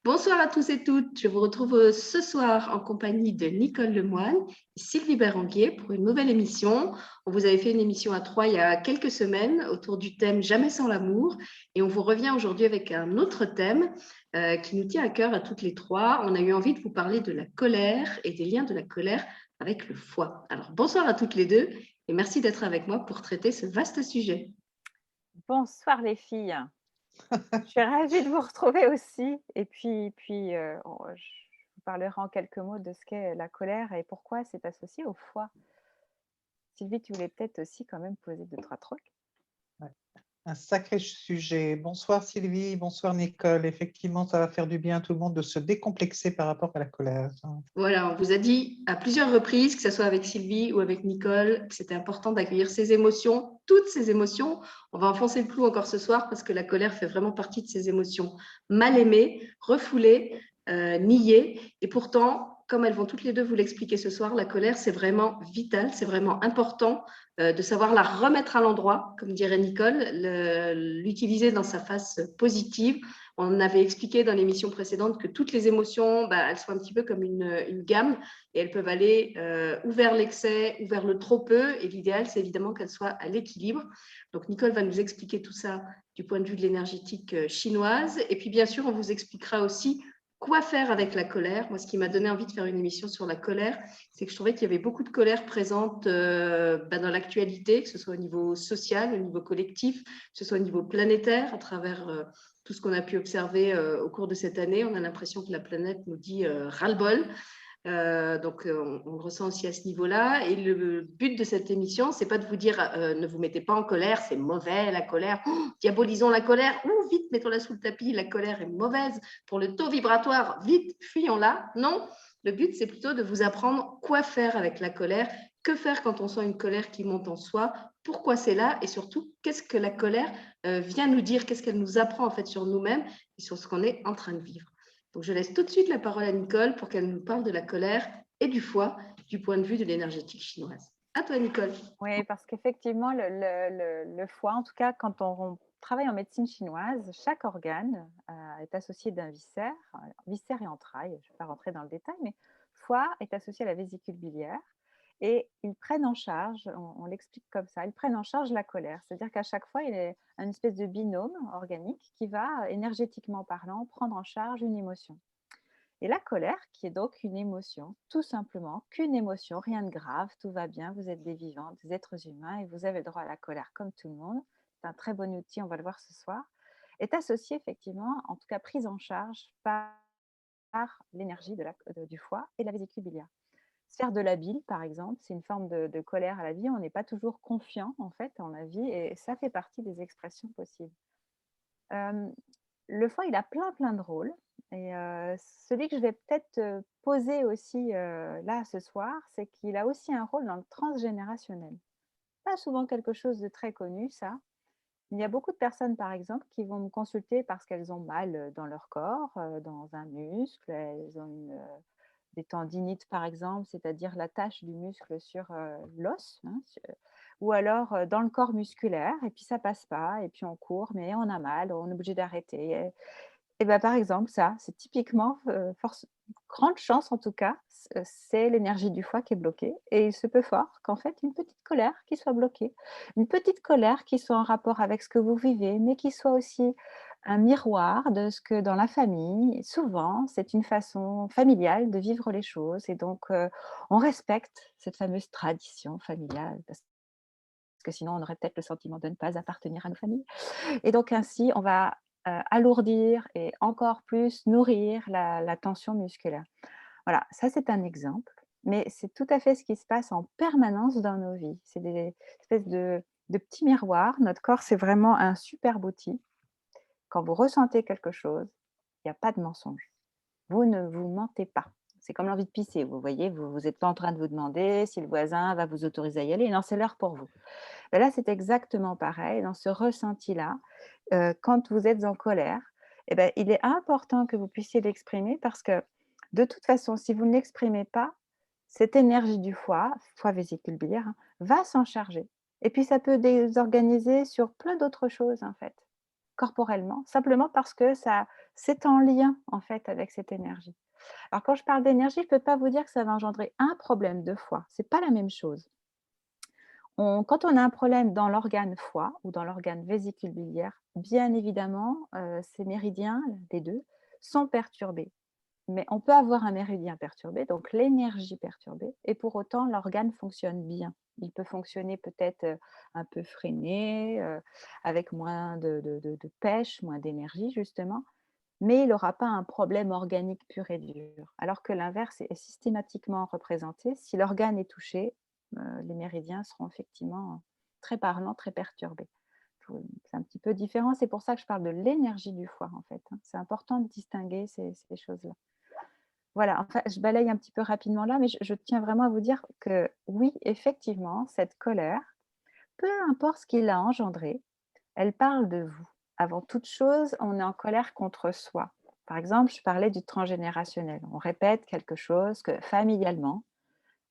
Bonsoir à tous et toutes. Je vous retrouve ce soir en compagnie de Nicole Lemoine et Sylvie Berenguer pour une nouvelle émission. On vous avait fait une émission à trois il y a quelques semaines autour du thème Jamais sans l'amour et on vous revient aujourd'hui avec un autre thème qui nous tient à cœur à toutes les trois. On a eu envie de vous parler de la colère et des liens de la colère avec le foie. Alors bonsoir à toutes les deux et merci d'être avec moi pour traiter ce vaste sujet. Bonsoir les filles. Je suis ravie de vous retrouver aussi et je vous parlerai en quelques mots de ce qu'est la colère et pourquoi c'est associé au foie. Sylvie, tu voulais peut-être aussi quand même poser 2-3 trucs? Ouais, un sacré sujet. Bonsoir Sylvie, bonsoir Nicole. Effectivement, ça va faire du bien à tout le monde de se décomplexer par rapport à la colère. Voilà, on vous a dit à plusieurs reprises, que ce soit avec Sylvie ou avec Nicole, que c'était important d'accueillir ces émotions, toutes ces émotions. On va enfoncer le clou encore ce soir parce que la colère fait vraiment partie de ces émotions mal aimées, refoulées, niées. Et pourtant, comme elles vont toutes les deux vous l'expliquer ce soir, la colère, c'est vraiment vital, c'est vraiment important de savoir la remettre à l'endroit, comme dirait Nicole, l'utiliser dans sa face positive. On avait expliqué dans l'émission précédente que toutes les émotions, elles sont un petit peu comme une gamme et elles peuvent aller ou vers l'excès ou vers le trop peu. Et l'idéal, c'est évidemment qu'elles soient à l'équilibre. Donc, Nicole va nous expliquer tout ça du point de vue de l'énergétique chinoise. Et puis, bien sûr, on vous expliquera aussi quoi faire avec la colère. Moi, ce qui m'a donné envie de faire une émission sur la colère, c'est que je trouvais qu'il y avait beaucoup de colère présente dans l'actualité, que ce soit au niveau social, au niveau collectif, que ce soit au niveau planétaire, à travers tout ce qu'on a pu observer au cours de cette année. On a l'impression que la planète nous dit ras-le-bol. On le ressent aussi à ce niveau-là. Et le but de cette émission, c'est pas de vous dire ne vous mettez pas en colère, c'est mauvais la colère, diabolisons la colère, vite mettons-la sous le tapis, la colère est mauvaise pour le taux vibratoire, vite fuyons-la. Non, le but c'est plutôt de vous apprendre quoi faire avec la colère, que faire quand on sent une colère qui monte en soi, pourquoi c'est là et surtout qu'est-ce que la colère vient nous dire, qu'est-ce qu'elle nous apprend en fait sur nous-mêmes et sur ce qu'on est en train de vivre. Donc, je laisse tout de suite la parole à Nicole pour qu'elle nous parle de la colère et du foie du point de vue de l'énergétique chinoise. À toi, Nicole. Oui, parce qu'effectivement, le foie, en tout cas, quand on travaille en médecine chinoise, chaque organe est associé d'un viscère, viscère et entrailles. Je ne vais pas rentrer dans le détail, mais foie est associé à la vésicule biliaire et ils prennent en charge, on l'explique comme ça, ils prennent en charge la colère. C'est-à-dire qu'à chaque fois, il y a une espèce de binôme organique qui va, énergétiquement parlant, prendre en charge une émotion. Et la colère, qui est donc une émotion, tout simplement, qu'une émotion, rien de grave, tout va bien, vous êtes des vivants, des êtres humains et vous avez le droit à la colère comme tout le monde. C'est un très bon outil, on va le voir ce soir, est associée effectivement, en tout cas prise en charge par l'énergie du foie et de la vésicule biliaire. Se faire de la bile, par exemple, c'est une forme de colère à la vie. On n'est pas toujours confiant, en fait, en la vie, et ça fait partie des expressions possibles. Le foie, il a plein de rôles et celui que je vais peut-être, poser aussi, là, ce soir, c'est qu'il a aussi un rôle dans le transgénérationnel. Pas souvent quelque chose de très connu ça. Il y a beaucoup de personnes, par exemple, qui vont me consulter parce qu'elles ont mal, dans leur corps, dans un muscle, elles ont des tendinites, par exemple, c'est-à-dire la tâche du muscle sur, l'os, hein, ou alors, dans le corps musculaire et puis ça passe pas et puis on court mais on a mal, on est obligé d'arrêter et bah, par exemple ça, c'est typiquement, force grande chance en tout cas, c'est l'énergie du foie qui est bloquée et il se peut fort qu'en fait une petite colère qui soit bloquée. Une petite colère qui soit en rapport avec ce que vous vivez, mais qui soit aussi un miroir de ce que dans la famille, souvent, c'est une façon familiale de vivre les choses et donc on respecte cette fameuse tradition familiale parce que sinon on aurait peut-être le sentiment de ne pas appartenir à nos familles et donc ainsi on va, alourdir et encore plus nourrir la tension musculaire. Voilà, ça c'est un exemple, mais c'est tout à fait ce qui se passe en permanence dans nos vies. C'est des espèces de petits miroirs. Notre corps, c'est vraiment un superbe outil. Quand vous ressentez quelque chose, il y a pas de mensonge. Vous ne vous mentez pas. C'est comme l'envie de pisser, vous voyez? Vous êtes pas en train de vous demander si le voisin va vous autoriser à y aller. Non, c'est l'heure pour vous. Bah, là, c'est exactement pareil dans ce ressenti-là, quand vous êtes en colère et ben, il est important que vous puissiez l'exprimer parce que, de toute façon, si vous ne l'exprimez pas, cette énergie du foie vésicule biliaire, va s'en charger et puis ça peut désorganiser sur plein d'autres choses, en fait. corporellement, simplement parce que c'est en lien, en fait, avec cette énergie. Alors, quand je parle d'énergie, je ne peux pas vous dire que ça va engendrer un problème de foie. Ce n'est pas la même chose. Quand on a un problème dans l'organe foie ou dans l'organe vésicule biliaire, bien évidemment, ces méridiens, les deux, sont perturbés. Mais on peut avoir un méridien perturbé, donc l'énergie perturbée, et pour autant, l'organe fonctionne bien. Il peut fonctionner peut-être un peu freiné, avec moins de pêche, moins d'énergie, justement, mais il n'aura pas un problème organique pur et dur. Alors que l'inverse est systématiquement représenté. Si l'organe est touché, les méridiens seront effectivement très parlants, très perturbés. C'est un petit peu différent. C'est pour ça que je parle de l'énergie du foie, en fait. C'est important de distinguer ces choses-là. Voilà, enfin, je balaye un petit peu rapidement là, mais je tiens vraiment à vous dire que oui, effectivement, cette colère, peu importe ce qui l'a engendrée, elle parle de vous. Avant toute chose, on est en colère contre soi. Par exemple, je parlais du transgénérationnel. On répète quelque chose que familialement,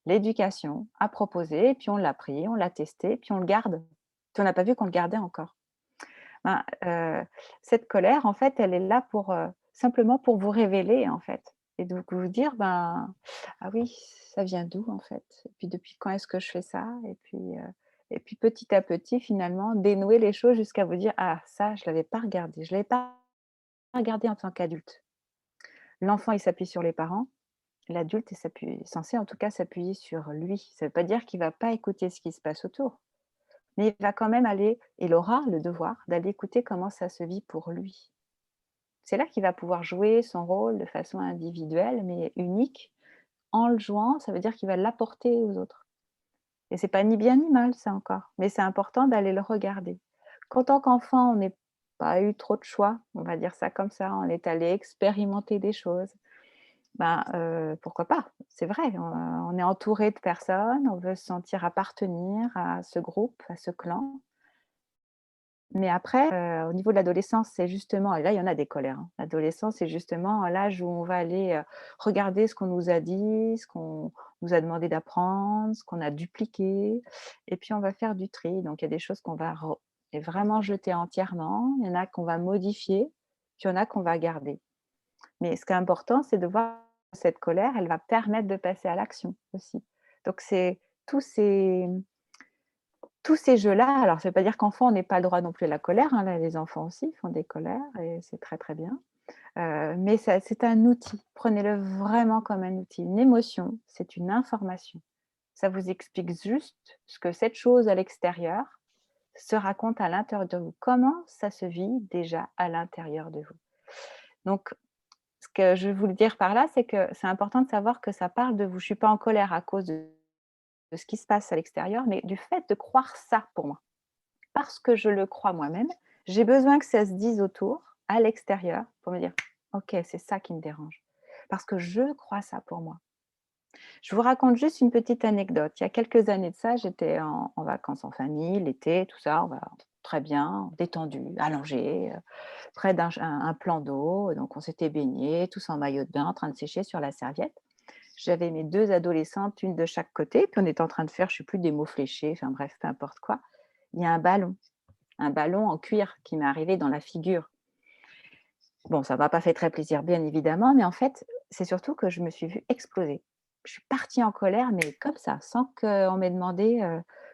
l'éducation a proposé, puis on l'a pris, on l'a testé, puis on le garde. Puis on n'a pas vu qu'on le gardait encore. Ben, cette colère, en fait, elle est là pour simplement pour vous révéler, en fait, et donc vous dire, ben, ah oui, ça vient d'où, en fait? Et puis depuis quand est-ce que je fais ça? Et puis petit à petit, finalement, dénouer les choses jusqu'à vous dire, ah ça, je l'avais pas regardé, je l'avais pas regardé en tant qu'adulte. L'enfant, il s'appuie sur les parents. L'adulte est censé en tout cas s'appuyer sur lui. Ça ne veut pas dire qu'il ne va pas écouter ce qui se passe autour. Mais il va quand même aller, il aura le devoir d'aller écouter comment ça se vit pour lui. C'est là qu'il va pouvoir jouer son rôle de façon individuelle, mais unique. En le jouant, ça veut dire qu'il va l'apporter aux autres. Et c'est pas ni bien ni mal, ça encore. Mais c'est important d'aller le regarder. Qu'en tant qu'enfant, on n'ait pas eu trop de choix, on va dire ça comme ça, on est allé expérimenter des choses. Ben, pourquoi pas? C'est vrai, on est entouré de personnes, on veut se sentir appartenir à ce groupe, à ce clan. Mais après, au niveau de l'adolescence, c'est justement et là, il y en a des colères, hein. L'adolescence, c'est justement l'âge où on va aller, regarder ce qu'on nous a dit, ce qu'on nous a demandé d'apprendre, ce qu'on a dupliqué et puis on va faire du tri. Donc il y a des choses qu'on va vraiment jeter entièrement, il y en a qu'on va modifier, puis il y en a qu'on va garder. Mais ce qui est important, c'est de voir cette colère, elle va permettre de passer à l'action aussi. Donc c'est tous ces jeux-là, alors ça ne veut pas dire qu'enfant, on n'ait pas le droit non plus à la colère, hein, là, les enfants aussi font des colères et c'est très, très bien. Mais c'est un outil, prenez-le vraiment comme un outil. Une émotion, c'est une information. Ça vous explique juste ce que cette chose à l'extérieur se raconte à l'intérieur de vous. Comment ça se vit déjà à l'intérieur de vous. Donc, ce que je veux vous dire par là, c'est que c'est important de savoir que ça parle de vous. Je ne suis pas en colère à cause de ce qui se passe à l'extérieur, mais du fait de croire ça pour moi. Parce que je le crois moi-même, j'ai besoin que ça se dise autour, à l'extérieur, pour me dire: «OK, c'est ça qui me dérange». Parce que je crois ça pour moi. Je vous raconte juste une petite anecdote. Il y a quelques années de ça, j'étais en vacances en famille, l'été, tout ça, on va très bien, détendu, allongé, près d'un plan d'eau. Donc on s'était baignés, tous en maillot de bain, en train de sécher sur la serviette. J'avais mes 2 adolescentes, une de chaque côté, puis on était en train de faire, je ne sais plus, des mots fléchés, enfin bref, peu importe quoi. Il y a un ballon en cuir qui m'est arrivé dans la figure. Bon, ça m'a pas fait très plaisir, bien évidemment, mais en fait, c'est surtout que je me suis vue exploser. Je suis partie en colère, mais comme ça, sans qu'on m'ait demandé,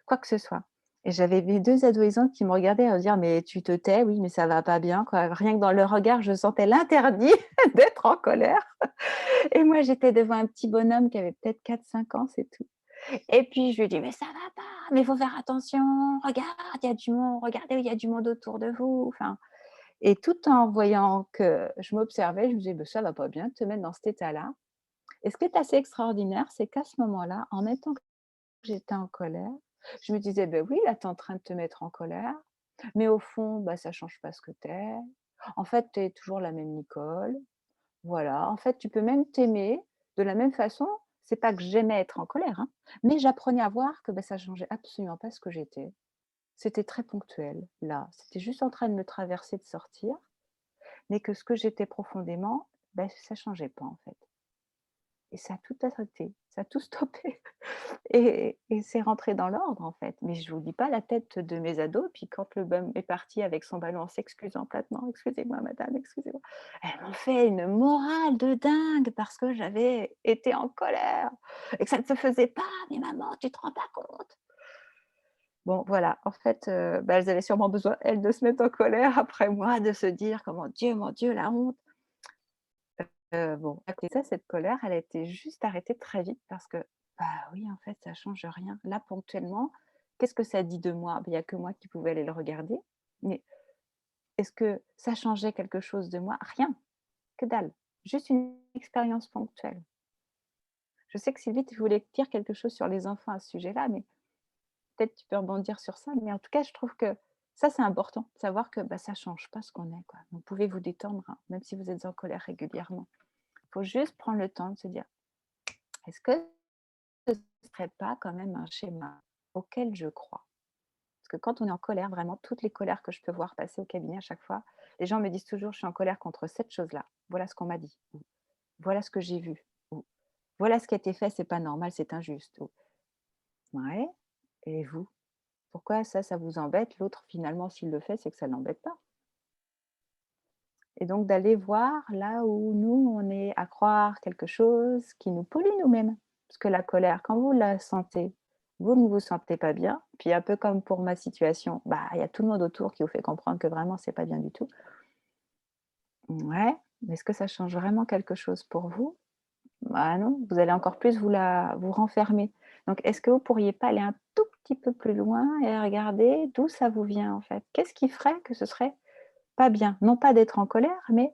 quoi que ce soit. Et j'avais mes 2 adolescentes qui me regardaient à me dire: «Mais tu te tais, oui, mais ça va pas bien, quoi». Rien que dans leur regard, je sentais l'interdit d'être en colère. Et moi, j'étais devant un petit bonhomme qui avait peut-être 4-5 ans, c'est tout. Et puis je lui ai dit: «Mais ça va pas, mais il faut faire attention, regarde, il y a du monde, regardez, il y a du monde autour de vous». Enfin, et tout en voyant que je m'observais, je me disais: «Bah, ça va pas bien de te mettre dans cet état-là». Et ce qui est assez extraordinaire, c'est qu'à ce moment-là, en même temps que j'étais en colère, je me disais: «Beh, oui, là, tu es en train de te mettre en colère, mais au fond, bah, ça change pas ce que tu es. En fait, tu es toujours la même Nicole. Voilà, en fait, tu peux même t'aimer de la même façon». C'est pas que j'aimais être en colère, hein, mais j'apprenais à voir que, bah, ça changeait absolument pas ce que j'étais. C'était très ponctuel, là. C'était juste en train de me traverser, de sortir, mais que ce que j'étais profondément, bah, ça changeait pas, en fait. Et ça a tout arrêté, ça a tout stoppé et c'est rentré dans l'ordre, en fait. Mais je vous dis pas la tête de mes ados, puis quand le bum est parti avec son ballon en s'excusant platement: «Excusez-moi madame, excusez-moi». Elles m'ont fait une morale de dingue parce que j'avais été en colère et que ça ne se faisait pas. «Mais maman, tu te rends pas compte?» Bon, voilà, en fait, bah, elles avaient sûrement besoin, elles, de se mettre en colère après moi, de se dire que: mon Dieu, la honte». Bon, à côté de ça, cette colère, elle a été juste arrêtée très vite parce que, bah, oui, en fait, ça change rien. Là, ponctuellement, qu'est-ce que ça dit de moi? Il y a que moi qui pouvais aller le regarder, mais est-ce que ça changeait quelque chose de moi? Rien, que dalle. Juste une expérience ponctuelle. Je sais que Sylvie, tu voulais dire quelque chose sur les enfants à ce sujet-là, mais peut-être tu peux rebondir sur ça, mais en tout cas, je trouve que ça, c'est important, savoir que, bah, ça change pas ce qu'on est, quoi. Vous pouvez vous détendre, hein, même si vous êtes en colère régulièrement. Il faut juste prendre le temps de se dire: «Est-ce que ce ne serait pas quand même un schéma auquel je crois?» Parce que quand on est en colère, vraiment toutes les colères que je peux voir passer au cabinet à chaque fois, les gens me disent toujours: «Je suis en colère contre cette chose-là. Voilà ce qu'on m'a dit» ou «Voilà ce que j'ai vu» ou «Voilà ce qui a été fait, c'est pas normal, c'est injuste» ou «Ouais, et vous? Pourquoi ça vous embête? L'autre finalement s'il le fait, c'est que ça ne l'embête pas». Et donc d'aller voir là où nous, on est à croire quelque chose qui nous pollue nous-mêmes. Parce que la colère, quand vous la sentez, vous ne vous sentez pas bien. Puis un peu comme pour ma situation, bah, il y a tout le monde autour qui vous fait comprendre que vraiment c'est pas bien du tout. Ouais, mais est-ce que ça change vraiment quelque chose pour vous? Bah non, vous allez encore plus vous renfermer. Donc est-ce que vous pourriez pas aller un tout petit peu plus loin et regarder d'où ça vous vient en fait? Qu'est-ce qui ferait que ce serait pas bien? Non pas d'être en colère, mais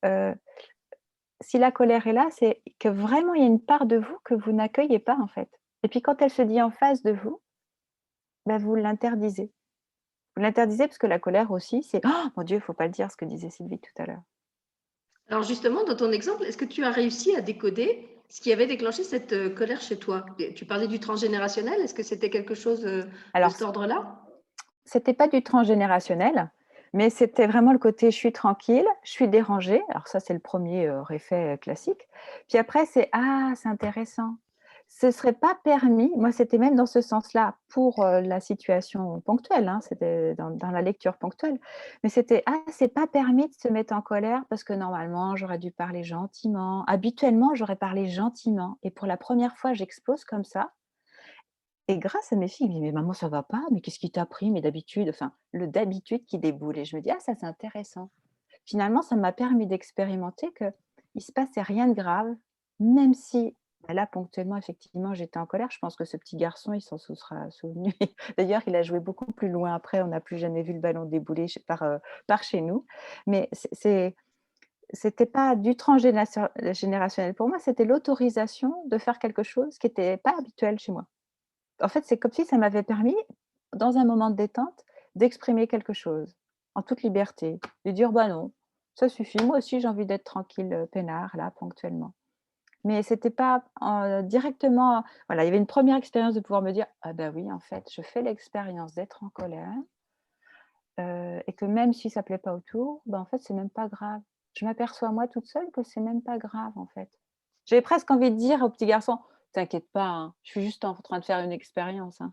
heu, si la colère est là, c'est que vraiment il y a une part de vous que vous n'accueillez pas, en fait. Et puis quand elle se dit en face de vous, bah, vous l'interdisez. Vous l'interdisez parce que la colère aussi, c'est: «Oh mon Dieu, il faut pas le dire», ce que disait Sylvie tout à l'heure. Alors justement, dans ton exemple, est-ce que tu as réussi à décoder ce qui avait déclenché cette colère chez toi? Et tu parlais du transgénérationnel, est-ce que c'était quelque chose de Alors cet ordre-là? c'était pas du transgénérationnel, mais c'était vraiment le côté: «Je suis tranquille, je suis dérangée». Alors ça, c'est le premier effet classique. Puis après, c'est: «Ah, c'est intéressant. Ce serait pas permis», moi, c'était même dans ce sens-là pour, la situation ponctuelle, hein, c'était dans la lecture ponctuelle. Mais c'était: «Ah, c'est pas permis de se mettre en colère parce que normalement, j'aurais dû parler gentiment. Habituellement, j'aurais parlé gentiment et pour la première fois, j'explose comme ça». Et grâce à mes filles, ils me disent: «Mais maman, ça va pas, mais qu'est-ce qui t'a pris? Mais d'habitude», enfin, le d'habitude qui déboule et je me dis: «Ah ça, c'est intéressant». Finalement, ça m'a permis d'expérimenter qu'il se passait rien de grave, même si, bah, là, ponctuellement, effectivement, j'étais en colère. Je pense que ce petit garçon, il s'en sera souvenu. D'ailleurs, il a joué beaucoup plus loin après, on n'a plus jamais vu le ballon débouler par chez nous. Mais c'était pas du générationnel pour moi, c'était l'autorisation de faire quelque chose qui était pas habituel chez moi. En fait, c'est comme si ça m'avait permis, dans un moment de détente, d'exprimer quelque chose, en toute liberté, de dire: «Bah non, ça suffit, moi aussi j'ai envie d'être tranquille, peinard là, ponctuellement». Mais c'était pas, directement voilà, il y avait une première expérience de pouvoir me dire: «Ah bah oui, en fait, je fais l'expérience d'être en colère, et que même si ça plaît pas autour, bah, en fait, c'est même pas grave». Je m'aperçois moi toute seule que c'est même pas grave, en fait. J'avais presque envie de dire au petit garçon: «T'inquiète pas, hein, je suis juste en train de faire une expérience, hein».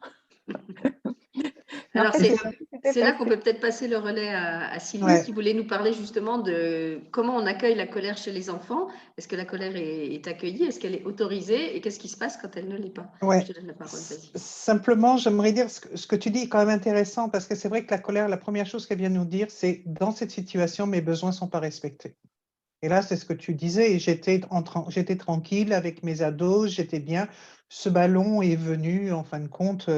Mais en Alors, fait, c'est comme si c'était c'est là qu'on passé. peut peut-être passer le relais à Sylvie Ouais. qui voulait nous parler justement de comment on accueille la colère chez les enfants. Est-ce que la colère est accueillie? Est-ce qu'elle est autorisée? Et qu'est-ce qui se passe quand elle ne l'est pas? Je Ouais. te donne la parole, vas-y. Simplement, j'aimerais dire ce que tu dis est quand même intéressant parce que c'est vrai que la colère, la première chose qu'elle vient nous dire, c'est dans cette situation, mes besoins ne sont pas respectés. Et là, c'est ce que tu disais, et j'étais tranquille avec mes ados, j'étais bien. Ce ballon est venu, en fin de compte,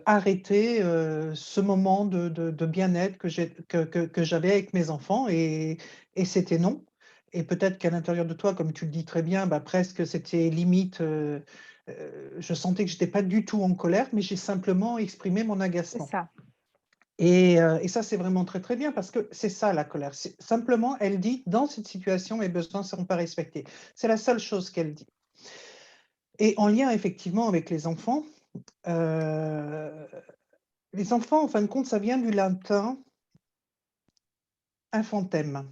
arrêter ce moment de bien-être que j'avais avec mes enfants, et c'était non. Et peut-être qu'à l'intérieur de toi, comme tu le dis très bien, bah, presque c'était limite, je sentais que je n'étais pas du tout en colère, mais j'ai simplement exprimé mon C'est agacement. ça, Et ça, c'est vraiment très, très bien parce que c'est ça la colère. C'est simplement, elle dit: «Dans cette situation, mes besoins ne seront pas respectés». C'est la seule chose qu'elle dit. Et en lien effectivement avec heu, les enfants, en fin de compte, ça vient du latin infantem.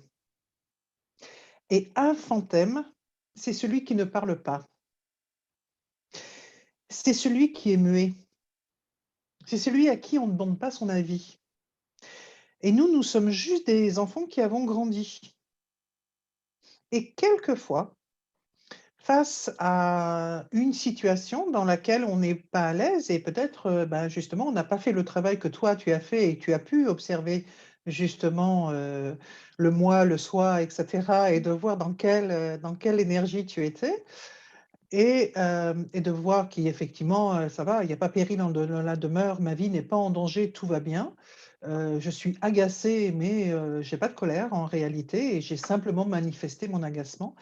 Et infantem, c'est celui qui ne parle pas. C'est celui qui est muet. C'est celui à qui on ne demande pas son avis. Et nous sommes juste des enfants qui avons grandi. Et quelquefois, face à une situation dans laquelle on n'est pas à l'aise et peut-être, justement, on n'a pas fait le travail que toi tu as fait et tu as pu observer justement, le moi, le soi et cetera et de voir dans quelle énergie tu étais et de voir qu'effectivement, ça va, il y a pas péril dans la demeure, ma vie n'est pas en danger, tout va bien. Je suis agacée mais j'ai pas de colère en réalité et j'ai simplement manifesté mon agacement.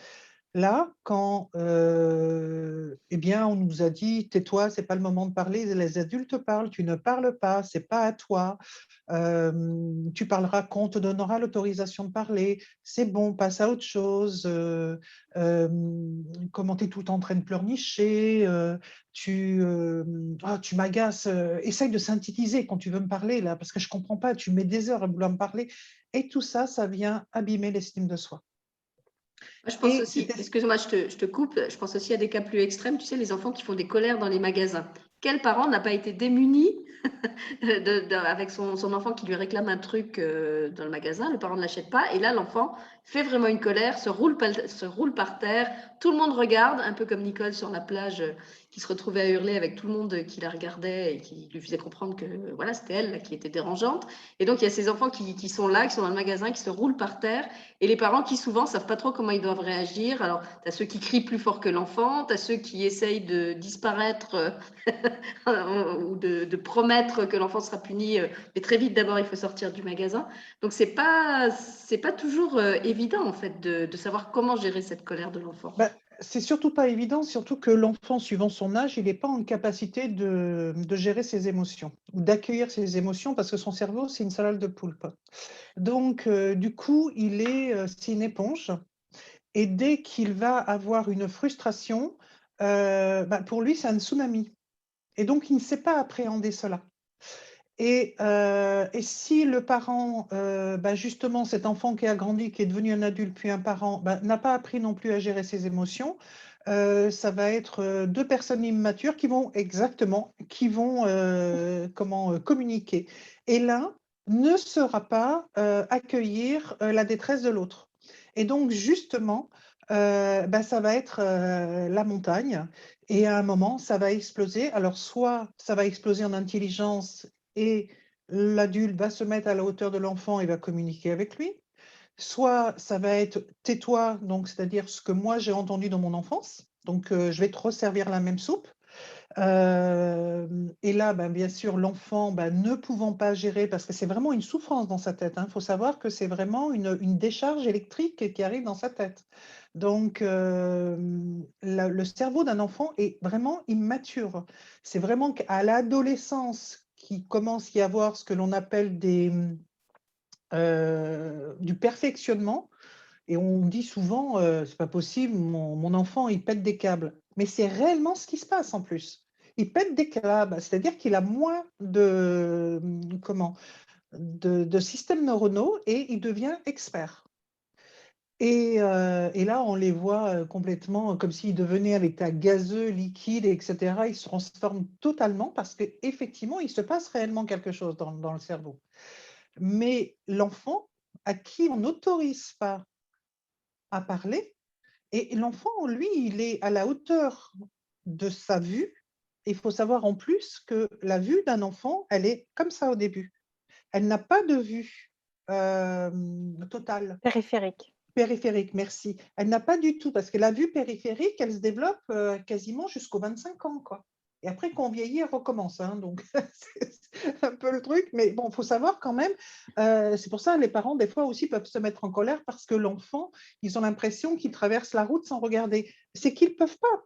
Là, quand, eh bien, on nous a dit: «Tais-toi, c'est pas le moment de parler, les adultes parlent, tu ne parles pas, c'est pas à toi, tu parleras quand on te donnera l'autorisation de parler, c'est bon, passe à autre chose, comment tu es tout le temps en train de pleurnicher, ah, tu m'agaces, essaye de synthétiser quand tu veux me parler là, parce que je comprends pas, tu mets des heures à vouloir me parler» et tout ça, ça vient abîmer l'estime de soi Moi, je pense et aussi, excuse-moi, je te coupe, je pense aussi à des cas plus extrêmes, tu sais, les enfants qui font des colères dans les magasins. Quel parent n'a pas été démuni avec son enfant qui lui réclame un truc dans le magasin, le parent ne l'achète pas, et là, l'enfant fait vraiment une colère, se roule par terre, tout le monde regarde, un peu comme Nicole sur la plage qui se retrouvait à hurler avec tout le monde qui la regardait et qui lui faisait comprendre que voilà, c'était elle là, qui était dérangeante. Et donc, il y a ces enfants qui sont là, qui sont dans le magasin, qui se roulent par terre, et les parents qui souvent ne savent pas trop comment ils doivent réagir. Alors, tu as ceux qui crient plus fort que l'enfant, tu as ceux qui essayent de disparaître ou de promettre que l'enfant sera puni, mais très vite d'abord il faut sortir du magasin. Donc c'est pas toujours évident en fait de savoir comment gérer cette colère de l'enfant. bah, c'est surtout pas évident, surtout que l'enfant, suivant son âge, il n'est pas en capacité de gérer ses émotions ou d'accueillir ses émotions parce que son cerveau, c'est une salade de poulpe. Donc, du coup, c'est une éponge et dès qu'il va avoir une frustration, pour lui, c'est un tsunami et donc il ne sait pas appréhender cela. Et si le parent, justement, cet enfant qui a grandi, qui est devenu un adulte, puis un parent, n'a pas appris non plus à gérer ses émotions, ça va être, 2 personnes immatures qui vont, communiquer. Et l'un ne saura pas, accueillir, la détresse de l'autre. Et donc justement, ça va être, la montagne et à un moment, ça va exploser. Alors soit ça va exploser en intelligence et l'adulte va se mettre à la hauteur de l'enfant et va communiquer avec lui. Soit ça va être tais-toi, donc c'est-à-dire ce que moi j'ai entendu dans mon enfance, donc je vais te resservir la même soupe. Et là, bien sûr, l'enfant, ne pouvant pas gérer, parce que c'est vraiment une souffrance dans sa tête, hein. Il faut savoir que c'est vraiment une décharge électrique qui arrive dans sa tête. Donc, le cerveau d'un enfant est vraiment immature. C'est vraiment qu'à l'adolescence qu'il commence à y avoir ce que l'on appelle du perfectionnement. Et on dit souvent, c'est pas possible, mon enfant, il pète des câbles. Mais c'est réellement ce qui se passe en plus. Il pète des câbles, c'est-à-dire qu'il a moins de systèmes neuronaux et il devient expert. Et là, on les voit complètement comme s'ils devenaient à l'état gazeux, liquide, etc. Ils se transforment totalement parce qu'effectivement, il se passe réellement quelque chose dans le cerveau. Mais l'enfant à qui on n'autorise pas à parler, et l'enfant, lui, il est à la hauteur de sa vue. Il faut savoir en plus que la vue d'un enfant, elle est comme ça au début. Elle n'a pas de vue totale, Périphérique. périphérique, merci. Elle n'a pas du tout, parce que la vue périphérique, elle se développe quasiment jusqu'aux 25 ans, quoi. Et après, quand on vieillit, elle recommence, hein, donc c'est un peu le truc. Mais bon, il faut savoir quand même, c'est pour ça que les parents, des fois aussi, peuvent se mettre en colère parce que l'enfant, ils ont l'impression qu'il traverse la route sans regarder. C'est qu'ils ne peuvent pas.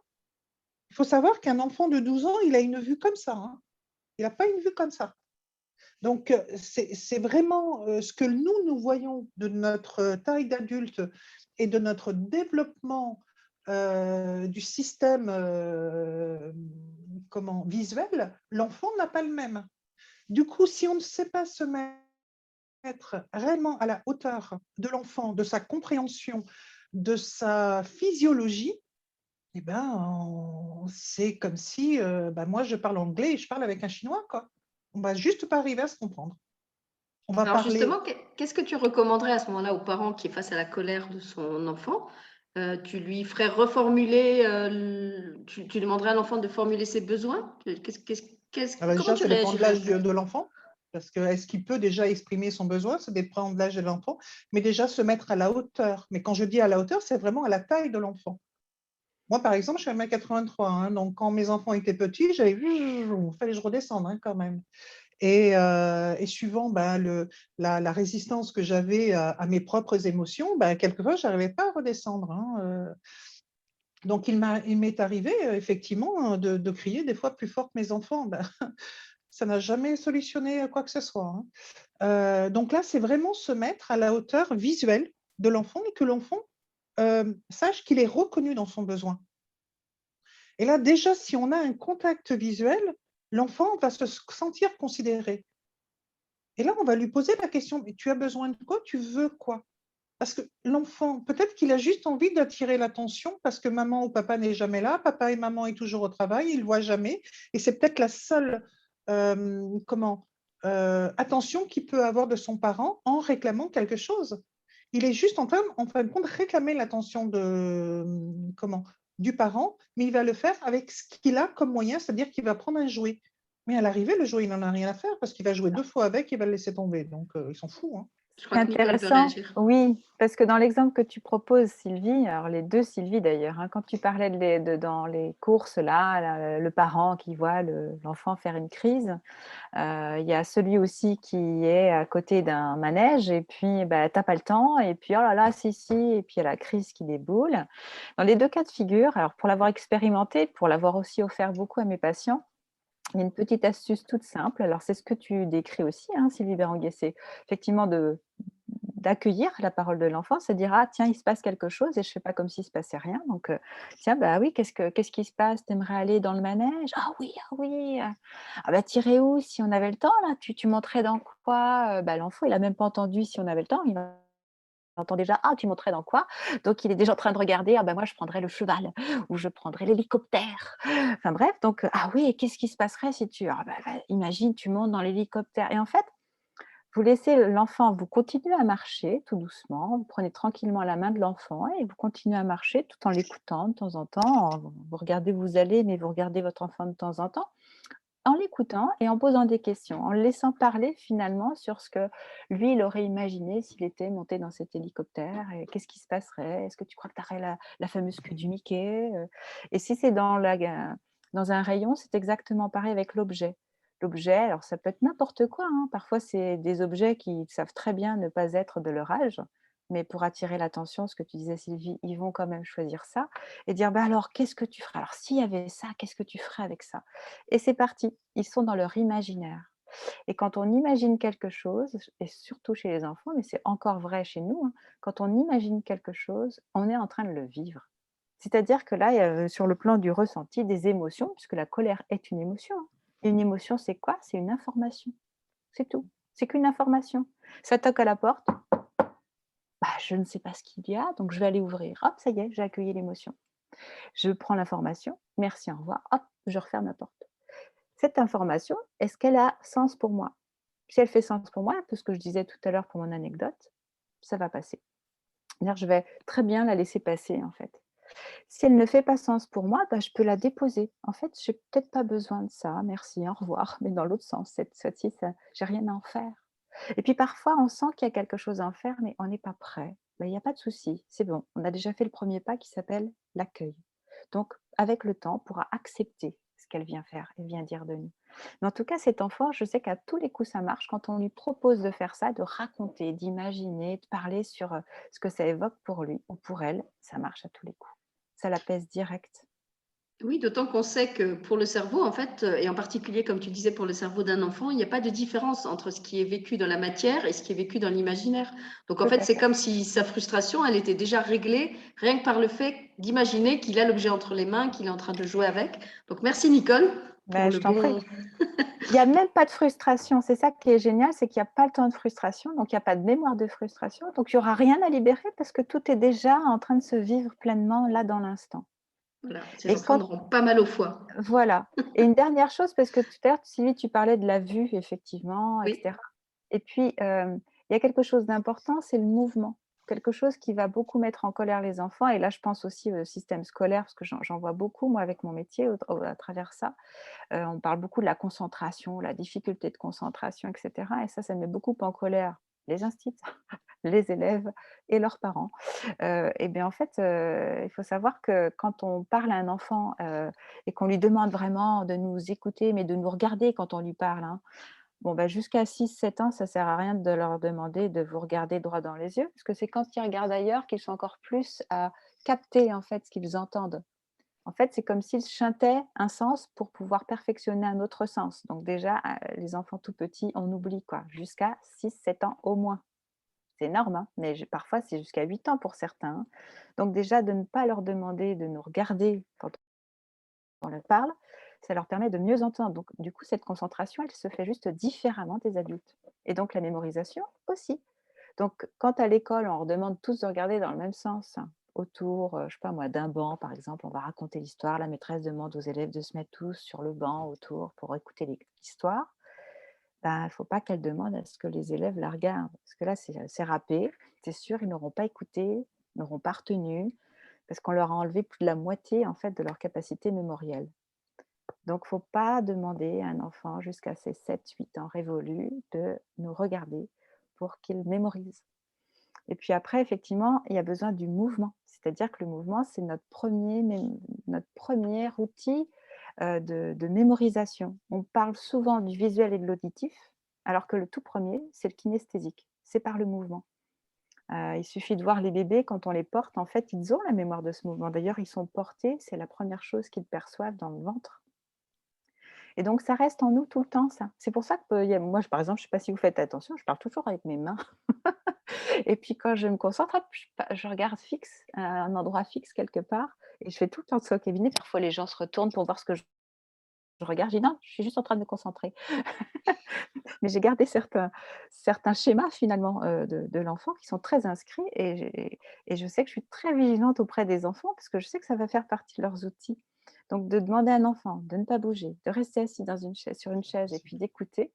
Il faut savoir qu'un enfant de 12 ans, il a une vue comme ça, hein. Il n'a pas une vue comme ça. Donc, c'est vraiment ce que nous voyons de notre taille d'adulte et de notre développement du système visuel, l'enfant n'a pas le même. Du coup, si on ne sait pas se mettre réellement à la hauteur de l'enfant, de sa compréhension, de sa physiologie, eh ben, c'est comme si moi, je parle anglais et je parle avec un Chinois, quoi. On va juste pas arriver à se comprendre. On va Alors parler. justement, qu'est-ce que tu recommanderais à ce moment-là aux parents qui est face à la colère de son enfant? Tu lui ferais reformuler, tu demanderais à l'enfant de formuler ses besoins? Alors Comment déjà, tu ça dépend de l'âge réagirais? de l'enfant, parce que est-ce qu'il peut déjà exprimer son besoin? Ça dépend de l'âge de l'enfant, mais déjà se mettre à la hauteur. Mais quand je dis à la hauteur, c'est vraiment à la taille de l'enfant. Moi, par exemple, je suis à 1,83 m, hein, donc quand mes enfants étaient petits, il fallait que je redescende hein, quand même. Et suivant la résistance que j'avais à mes propres émotions, quelquefois, je n'arrivais pas à redescendre. Hein. Donc, il m'est arrivé effectivement de crier des fois plus fort que mes enfants. Ça n'a jamais solutionné quoi que ce soit. Hein. Donc là, c'est vraiment se mettre à la hauteur visuelle de l'enfant et que l'enfant sache qu'il est reconnu dans son besoin. Et là, déjà, si on a un contact visuel, l'enfant va se sentir considéré. Et là, on va lui poser la question, mais tu as besoin de quoi? Tu veux quoi? Parce que l'enfant, peut-être qu'il a juste envie d'attirer l'attention parce que maman ou papa n'est jamais là, papa et maman est toujours au travail, il ne voit jamais. Et c'est peut-être la seule attention qu'il peut avoir de son parent en réclamant quelque chose. Il est juste en fin de compte, réclamer l'attention du parent, mais il va le faire avec ce qu'il a comme moyen, c'est-à-dire qu'il va prendre un jouet. Mais à l'arrivée, le jouet, il n'en a rien à faire parce qu'il va jouer 2 fois avec et il va le laisser tomber. Donc, il s'en fout. Hein. Je C'est crois que Nicole veut intéressant, réagir. oui, parce que dans l'exemple que tu proposes, Sylvie, alors les deux Sylvie d'ailleurs, hein, quand tu parlais dans les courses, là, le parent qui voit l'enfant faire une crise, il y a celui aussi qui est à côté d'un manège et puis t'as pas le temps et puis oh là là, si, et puis il y a la crise qui déboule. Dans les deux cas de figure, alors pour l'avoir expérimenté, pour l'avoir aussi offert beaucoup à mes patients, il y a une petite astuce toute simple. Alors, c'est ce que tu décris aussi, hein, Sylvie Berenguer, c'est effectivement d'accueillir la parole de l'enfant, c'est dire: «Ah tiens, il se passe quelque chose» et je fais pas comme s'il se passait rien. Donc, «Tiens, bah oui, qu'est-ce qui se passe? Tu aimerais aller dans le manège? Ah oui, ah oui, ah bah tu irais où si on avait le temps là? Tu monterais dans quoi?» L'enfant, il a même pas entendu si on avait le temps, il entend déjà: «Ah, tu monterais dans quoi?» Donc il est déjà en train de regarder: «Ah ben moi je prendrais le cheval ou je prendrais l'hélicoptère». Enfin bref, donc «Ah oui, et qu'est-ce qui se passerait si tu» imagine, tu montes dans l'hélicoptère et en fait, vous laissez l'enfant, vous continuez à marcher tout doucement, vous prenez tranquillement la main de l'enfant et vous continuez à marcher tout en l'écoutant de temps en temps. Vous regardez où vous allez, mais vous regardez votre enfant de temps en temps. En l'écoutant et en posant des questions, en le laissant parler finalement sur ce que lui, il aurait imaginé s'il était monté dans cet hélicoptère et qu'est-ce qui se passerait? Est-ce que tu crois que tu aurais la fameuse queue du Mickey? Et si c'est dans un rayon, c'est exactement pareil avec l'objet. L'objet, alors ça peut être n'importe quoi, hein. Parfois, c'est des objets qui savent très bien ne pas être de leur âge, mais pour attirer l'attention, ce que tu disais Sylvie, ils vont quand même choisir ça et dire: «Bah, alors qu'est-ce que tu ferais? Alors s'il y avait ça, qu'est-ce que tu ferais avec ça?» Et c'est parti, ils sont dans leur imaginaire. Et quand on imagine quelque chose, et surtout chez les enfants, mais c'est encore vrai chez nous, hein, quand on imagine quelque chose, on est en train de le vivre. C'est-à-dire que là, il y a, sur le plan du ressenti, des émotions, puisque la colère est une émotion. Hein. Et une émotion, c'est quoi? C'est une information. C'est tout. C'est qu'une information. Ça toque à la porte, je ne sais pas ce qu'il y a, donc je vais aller ouvrir. Hop, ça y est, j'ai accueilli l'émotion. Je prends l'information, merci, au revoir, hop, je referme la porte. Cette information, est-ce qu'elle a sens pour moi? Si elle fait sens pour moi, un peu ce que je disais tout à l'heure pour mon anecdote, ça va passer. C'est-à-dire, je vais très bien la laisser passer, en fait. Si elle ne fait pas sens pour moi, je peux la déposer. En fait, j'ai peut-être pas besoin de ça, merci, au revoir. Mais dans l'autre sens, cette fois-ci, j'ai rien à en faire. Et puis parfois, on sent qu'il y a quelque chose à en faire, mais on n'est pas prêt. Il n'y a pas de souci, c'est bon. On a déjà fait le premier pas qui s'appelle l'accueil. Donc, avec le temps, on pourra accepter ce qu'elle vient faire et vient dire de nous. Mais en tout cas, cet enfant, je sais qu'à tous les coups, ça marche. Quand on lui propose de faire ça, de raconter, d'imaginer, de parler sur ce que ça évoque pour lui ou pour elle, ça marche à tous les coups. Ça l'apaise direct. Oui, d'autant qu'on sait que pour le cerveau, en fait, et en particulier, comme tu disais, pour le cerveau d'un enfant, il n'y a pas de différence entre ce qui est vécu dans la matière et ce qui est vécu dans l'imaginaire. Donc, en Tout fait, à c'est fait. comme si sa frustration, elle était déjà réglée rien que par le fait d'imaginer qu'il a l'objet entre les mains, qu'il est en train de jouer avec. Donc, merci Nicole Ben, je le t'en prie. bon. Il n'y a même pas de frustration. C'est ça qui est génial, c'est qu'il n'y a pas le temps de frustration, donc il n'y a pas de mémoire de frustration, donc il n'y aura rien à libérer parce que tout est déjà en train de se vivre pleinement là dans l'instant. Voilà, ces Et enfants quand, n'auront pas mal au foie. voilà. Et une dernière chose, parce que tout à l'heure, Sylvie, tu parlais de la vue, effectivement, Oui, etc. Et puis, il y a quelque chose d'important, c'est le mouvement. Quelque chose qui va beaucoup mettre en colère les enfants. Et là, je pense aussi au système scolaire, parce que j'en vois beaucoup, moi, avec mon métier, à travers ça. On parle beaucoup de la concentration, la difficulté de concentration, etc. Et ça me met beaucoup en colère les instituts, les élèves et leurs parents. Et bien en fait, il faut savoir que quand on parle à un enfant et qu'on lui demande vraiment de nous écouter, mais de nous regarder quand on lui parle, hein. Bon, bah, jusqu'à 6-7 ans, ça ne sert à rien de leur demander de vous regarder droit dans les yeux, parce que c'est quand ils regardent ailleurs qu'ils sont encore plus à capter en fait ce qu'ils entendent. En fait, c'est comme s'ils chantaient un sens pour pouvoir perfectionner un autre sens. Donc déjà, les enfants tout petits, on oublie quoi, jusqu'à 6-7 ans au moins. C'est énorme, hein, mais parfois c'est jusqu'à 8 ans pour certains, hein. Donc déjà, de ne pas leur demander de nous regarder quand on leur parle, ça leur permet de mieux entendre. Donc du coup, cette concentration, elle se fait juste différemment des adultes. Et donc la mémorisation aussi. Donc, quand à l'école, on leur demande tous de regarder dans le même sens, hein, autour, je sais pas moi, d'un banc, par exemple, on va raconter l'histoire, la maîtresse demande aux élèves de se mettre tous sur le banc autour pour écouter l'histoire, ben, il ne faut pas qu'elle demande à ce que les élèves la regardent. Parce que là, c'est râpé, c'est sûr, ils n'auront pas écouté, ils n'auront pas retenu, parce qu'on leur a enlevé plus de la moitié, en fait, de leur capacité mémorielle. Donc, il ne faut pas demander à un enfant jusqu'à ses 7-8 ans révolus de nous regarder pour qu'il mémorise. Et puis après, effectivement, il y a besoin du mouvement. C'est-à-dire que le mouvement, c'est notre premier outil de mémorisation. On parle souvent du visuel et de l'auditif, alors que le tout premier, c'est le kinesthésique. C'est par le mouvement. Il suffit de voir les bébés, quand on les porte, en fait, ils ont la mémoire de ce mouvement. D'ailleurs, ils sont portés, c'est la première chose qu'ils perçoivent dans le ventre. Et donc, ça reste en nous tout le temps, ça. C'est pour ça que moi, par exemple, je ne sais pas si vous faites attention, je parle toujours avec mes mains. Et puis quand je me concentre, hop, je regarde fixe, un endroit fixe quelque part, et je fais tout le temps ça au cabinet. Parfois, les gens se retournent pour voir ce que je regarde. Je dis non, je suis juste en train de me concentrer. Mais j'ai gardé certains schémas finalement de l'enfant qui sont très inscrits, et je sais que je suis très vigilante auprès des enfants parce que je sais que ça va faire partie de leurs outils. Donc de demander à un enfant de ne pas bouger, de rester assis sur une chaise et puis d'écouter,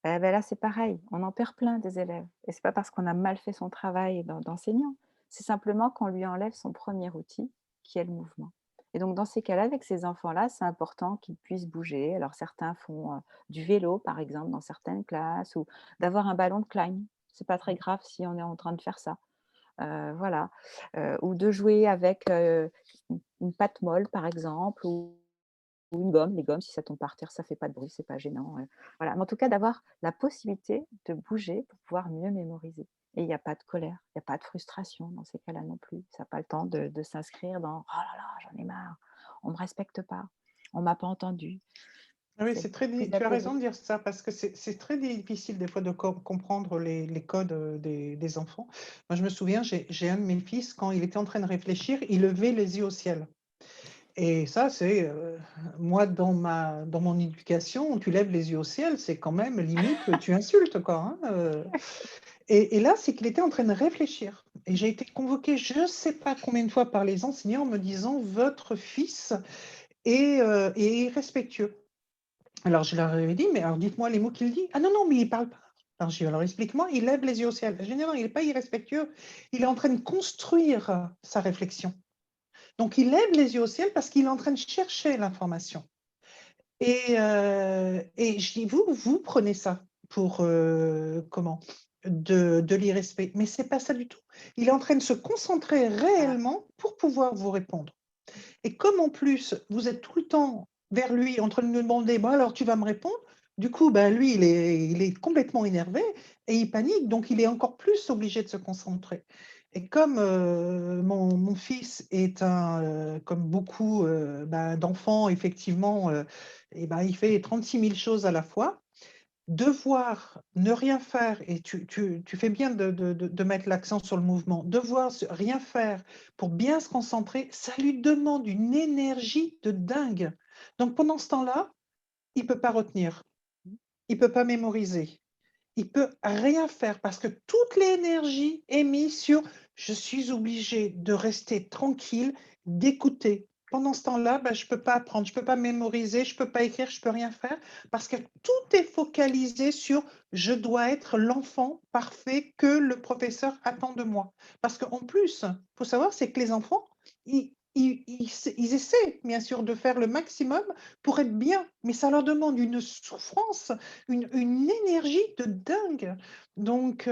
eh ben là, c'est pareil, on en perd plein des élèves. Et c'est pas parce qu'on a mal fait son travail d'enseignant, c'est simplement qu'on lui enlève son premier outil, qui est le mouvement. Et donc, dans ces cas-là, avec ces enfants-là, c'est important qu'ils puissent bouger. Alors, certains font du vélo, par exemple, dans certaines classes, ou d'avoir un ballon de Klein. C'est pas très grave si on est en train de faire ça. Voilà. Ou de jouer avec une pâte molle, par exemple, ou une gomme. Les gommes, si ça tombe par terre, ça fait pas de bruit, c'est pas gênant. Voilà. Mais en tout cas, d'avoir la possibilité de bouger pour pouvoir mieux mémoriser. Et il n'y a pas de colère, il n'y a pas de frustration dans ces cas-là non plus. Ça n'a pas le temps de s'inscrire dans « Oh là là, j'en ai marre, on ne me respecte pas, on ne m'a pas entendu ». Ah oui, C'est plus tu as apaisé. raison de dire ça parce que c'est très difficile des fois de comprendre les codes des enfants. Moi, je me souviens, j'ai un de mes fils, quand il était en train de réfléchir, il levait les yeux au ciel. Et ça, c'est moi, dans mon éducation, tu lèves les yeux au ciel, c'est quand même limite, tu insultes, quoi, hein. Et là, c'est qu'il était en train de réfléchir. Et j'ai été convoquée, je ne sais pas combien de fois par les enseignants en me disant, votre fils est irrespectueux. Alors, je leur ai dit, mais alors dites-moi les mots qu'il dit. Ah non, non, mais il ne parle pas. Alors, j'ai dit, alors explique-moi, il lève les yeux au ciel. Je dis, non, il n'est pas irrespectueux. Il est en train de construire sa réflexion. Donc, il lève les yeux au ciel parce qu'il est en train de chercher l'information. Et je dis, vous prenez ça pour comment de l'irrespect. Mais ce n'est pas ça du tout. Il est en train de se concentrer réellement pour pouvoir vous répondre. Et comme en plus, vous êtes tout le temps vers lui en train de nous demander, bon, alors tu vas me répondre, du coup, ben, lui, il est complètement énervé et il panique, donc il est encore plus obligé de se concentrer. Et comme mon fils est comme beaucoup d'enfants, effectivement, et ben, il fait 36 000 choses à la fois, devoir ne rien faire, et tu fais bien de mettre l'accent sur le mouvement, devoir rien faire pour bien se concentrer, ça lui demande une énergie de dingue. Donc pendant ce temps-là, il ne peut pas retenir, il ne peut pas mémoriser, il ne peut rien faire parce que toute l'énergie est mise sur « je suis obligé de rester tranquille, d'écouter ». Pendant ce temps-là, je ne peux pas apprendre, je ne peux pas mémoriser, je ne peux pas écrire, je ne peux rien faire parce que tout est focalisé sur « je dois être l'enfant parfait que le professeur attend de moi ». Parce qu'en plus, il faut savoir, c'est que les enfants, ils essaient bien sûr de faire le maximum pour être bien, mais ça leur demande une souffrance, une énergie de dingue. Donc,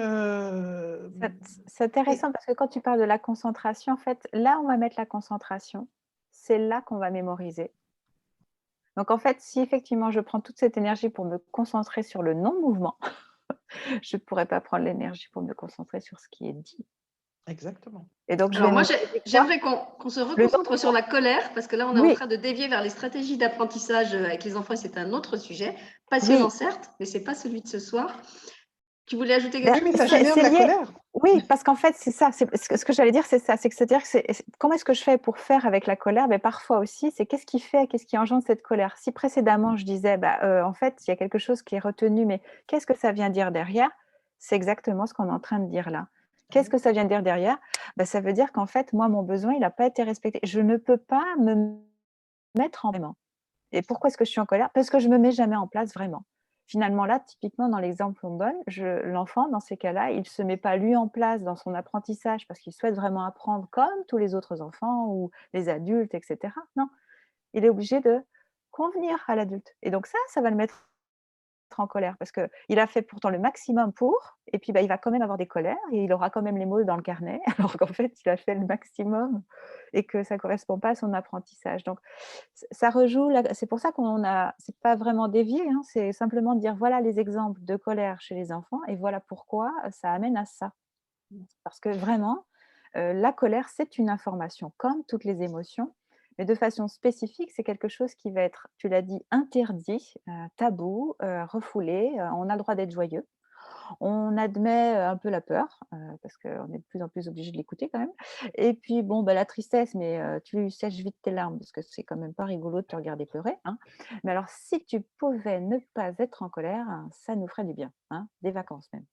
C'est intéressant parce que quand tu parles de la concentration, en fait, là, on va mettre la concentration. C'est là qu'on va mémoriser. Donc, en fait, si effectivement je prends toute cette énergie pour me concentrer sur le non-mouvement, je ne pourrais pas prendre l'énergie pour me concentrer sur ce qui est dit. exactement. Et donc, je Alors vais moi, mémoriser quoi? j'aimerais qu'on se reconcentre sur la colère, parce que là, on est en Oui, train de dévier vers les stratégies d'apprentissage avec les enfants, et c'est un autre sujet, passionnant oui. certes, mais ce n'est pas celui de ce soir. Tu voulais ajouter Ben, quelque Oui, mais chose, ça génère de la lié. colère. Oui, parce qu'en fait, c'est ça. Ce que j'allais dire, c'est ça. C'est-à-dire que comment est-ce que je fais pour faire avec la colère? Ben, parfois aussi, c'est qu'est-ce qui engendre cette colère? Si précédemment, je disais, en fait, il y a quelque chose qui est retenu, mais qu'est-ce que ça vient dire derrière? C'est exactement ce qu'on est en train de dire là. Qu'est-ce que ça vient dire derrière? Ben, ça veut dire qu'en fait, moi, mon besoin, il n'a pas été respecté. Je ne peux pas me mettre en paiement. Et pourquoi est-ce que je suis en colère? Parce que je ne me mets jamais en place vraiment. Finalement, là, typiquement, dans l'exemple qu'on donne, l'enfant, dans ces cas-là, il ne se met pas lui en place dans son apprentissage parce qu'il souhaite vraiment apprendre comme tous les autres enfants ou les adultes, etc. Non, il est obligé de convenir à l'adulte. Et donc ça va le mettre en colère parce qu'il a fait pourtant le maximum pour, et puis il va quand même avoir des colères et il aura quand même les mots dans le carnet, alors qu'en fait, il a fait le maximum et que ça ne correspond pas à son apprentissage. Donc, ça rejoue, c'est pour ça c'est pas vraiment dévié, hein, c'est simplement de dire voilà les exemples de colère chez les enfants et voilà pourquoi ça amène à ça. Parce que vraiment, la colère, c'est une information comme toutes les émotions, mais de façon spécifique, c'est quelque chose qui va être, tu l'as dit, interdit, tabou, refoulé. On a le droit d'être joyeux. On admet un peu la peur, parce qu'on est de plus en plus obligé de l'écouter quand même. Et puis bon, la tristesse, mais tu sèches vite tes larmes parce que c'est quand même pas rigolo de te regarder pleurer, hein. Mais alors, si tu pouvais ne pas être en colère, ça nous ferait du bien, hein, des vacances même.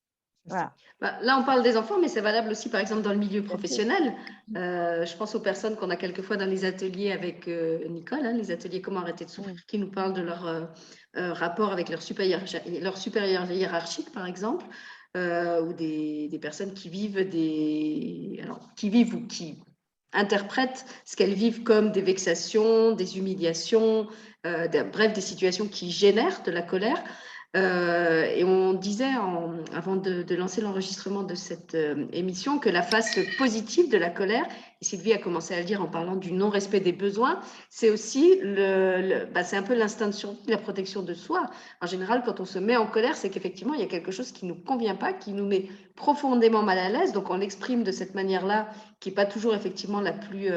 Voilà. Là, on parle des enfants, mais c'est valable aussi, par exemple, dans le milieu Bien sûr. professionnel. Je pense aux personnes qu'on a quelquefois dans les ateliers avec Nicole, hein, les ateliers Comment arrêter de souffrir, qui nous parlent de leur rapport avec leur supérieur hiérarchique, par exemple, ou des personnes qui vivent ou qui interprètent ce qu'elles vivent comme des vexations, des humiliations, bref, des situations qui génèrent de la colère. Et on disait, avant de lancer l'enregistrement de cette émission, que la face positive de la colère, et Sylvie a commencé à le dire en parlant du non-respect des besoins, c'est aussi c'est un peu l'instinct de survie, la protection de soi. En général, quand on se met en colère, c'est qu'effectivement, il y a quelque chose qui ne nous convient pas, qui nous met profondément mal à l'aise. Donc, on l'exprime de cette manière-là, qui n'est pas toujours effectivement la plus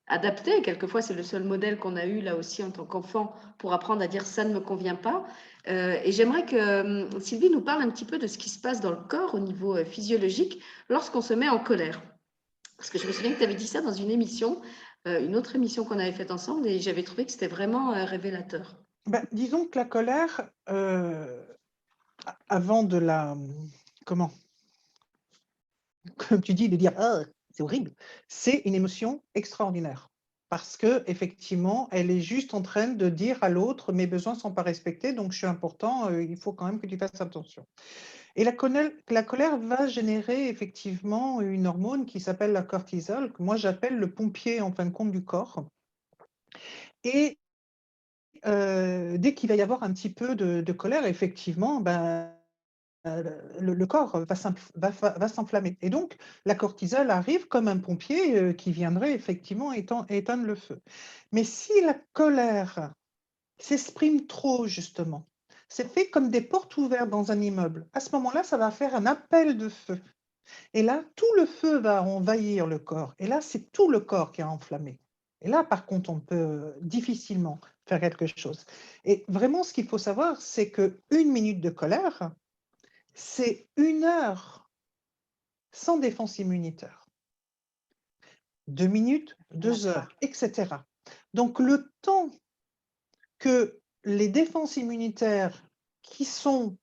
adaptée. Quelquefois, c'est le seul modèle qu'on a eu là aussi en tant qu'enfant pour apprendre à dire ça ne me convient pas. Et j'aimerais que Sylvie nous parle un petit peu de ce qui se passe dans le corps au niveau physiologique lorsqu'on se met en colère. Parce que je me souviens que tu avais dit ça dans une émission, une autre émission qu'on avait faite ensemble, et j'avais trouvé que c'était vraiment révélateur. Disons que la colère, avant de la... Comment? Comme tu dis, de dire ah, c'est horrible, c'est une émotion extraordinaire. Parce que effectivement, elle est juste en train de dire à l'autre mes besoins ne sont pas respectés, donc je suis important, il faut quand même que tu fasses attention. Et la colère va générer effectivement une hormone qui s'appelle la cortisol, que moi j'appelle le pompier en fin de compte du corps. Et dès qu'il va y avoir un petit peu de colère, effectivement, le corps va s'enflammer. Et donc, la cortisol arrive comme un pompier qui viendrait effectivement éteindre le feu. Mais si la colère s'exprime trop, justement, c'est fait comme des portes ouvertes dans un immeuble. À ce moment-là, ça va faire un appel de feu. Et là, tout le feu va envahir le corps. Et là, c'est tout le corps qui est enflammé. Et là, par contre, on peut difficilement faire quelque chose. Et vraiment, ce qu'il faut savoir, c'est qu'une minute de colère, c'est 1 heure sans défense immunitaire. 2 minutes, 2 heures, etc. Donc, le temps que les défenses immunitaires qui sont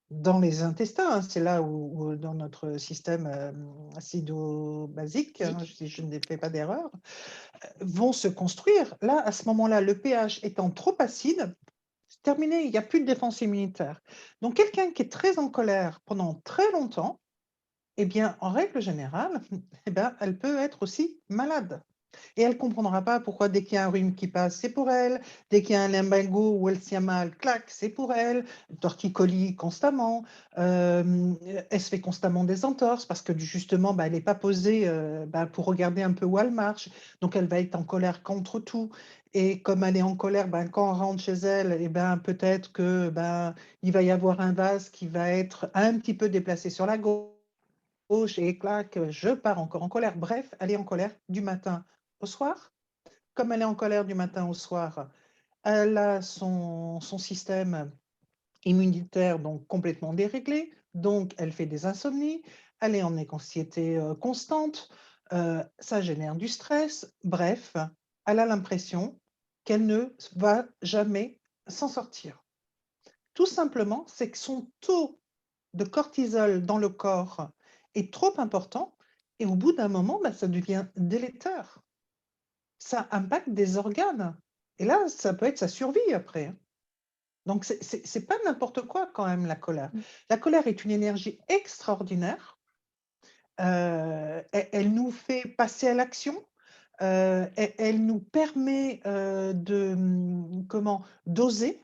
dans les intestins, hein, c'est là où dans notre système acido-basique, hein, si je ne fais pas d'erreur, vont se construire. Là, à ce moment-là, le pH étant trop acide, c'est terminé, il n'y a plus de défense immunitaire. Donc, quelqu'un qui est très en colère pendant très longtemps, eh bien, en règle générale, eh ben, elle peut être aussi malade. Et elle ne comprendra pas pourquoi dès qu'il y a un rhume qui passe, c'est pour elle, dès qu'il y a un lumbago où elle s'y a mal, clac, c'est pour elle, torticolis constamment, elle se fait constamment des entorses parce que justement, bah, elle n'est pas posée pour regarder un peu où elle marche, donc elle va être en colère contre tout. Et comme elle est en colère, quand on rentre chez elle, eh peut-être que il va y avoir un vase qui va être un petit peu déplacé sur la gauche et clac, je pars encore en colère. Bref, elle est en colère du matin au soir. Comme elle est en colère du matin au soir, elle a son système immunitaire donc complètement déréglé, donc elle fait des insomnies, elle est en anxiété constante, ça génère du stress, bref, elle a l'impression qu'elle ne va jamais s'en sortir. Tout simplement, c'est que son taux de cortisol dans le corps est trop important et au bout d'un moment, ça devient délétère. Ça impacte des organes. Et là, ça peut être sa survie après, hein. Donc, c'est pas n'importe quoi quand même, la colère. La colère est une énergie extraordinaire. Elle nous fait passer à l'action. Elle nous permet d'oser.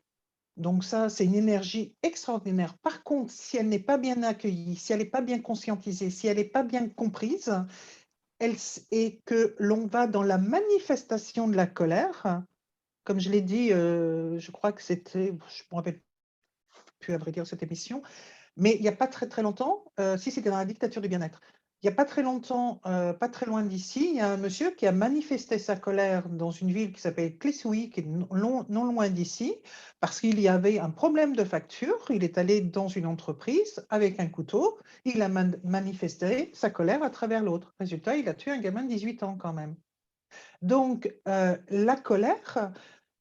Donc ça, c'est une énergie extraordinaire. Par contre, si elle n'est pas bien accueillie, si elle n'est pas bien conscientisée, si elle n'est pas bien comprise, et que l'on va dans la manifestation de la colère, comme je l'ai dit, je crois que c'était, je ne me rappelle plus à vrai dire cette émission, mais il n'y a pas très très longtemps, si c'était dans la dictature du bien-être, il n'y a pas très longtemps, pas très loin d'ici, il y a un monsieur qui a manifesté sa colère dans une ville qui s'appelle Clisouy, qui est non loin d'ici, parce qu'il y avait un problème de facture. Il est allé dans une entreprise avec un couteau, il a manifesté sa colère à travers l'autre. Résultat, il a tué un gamin de 18 ans quand même. Donc, la colère,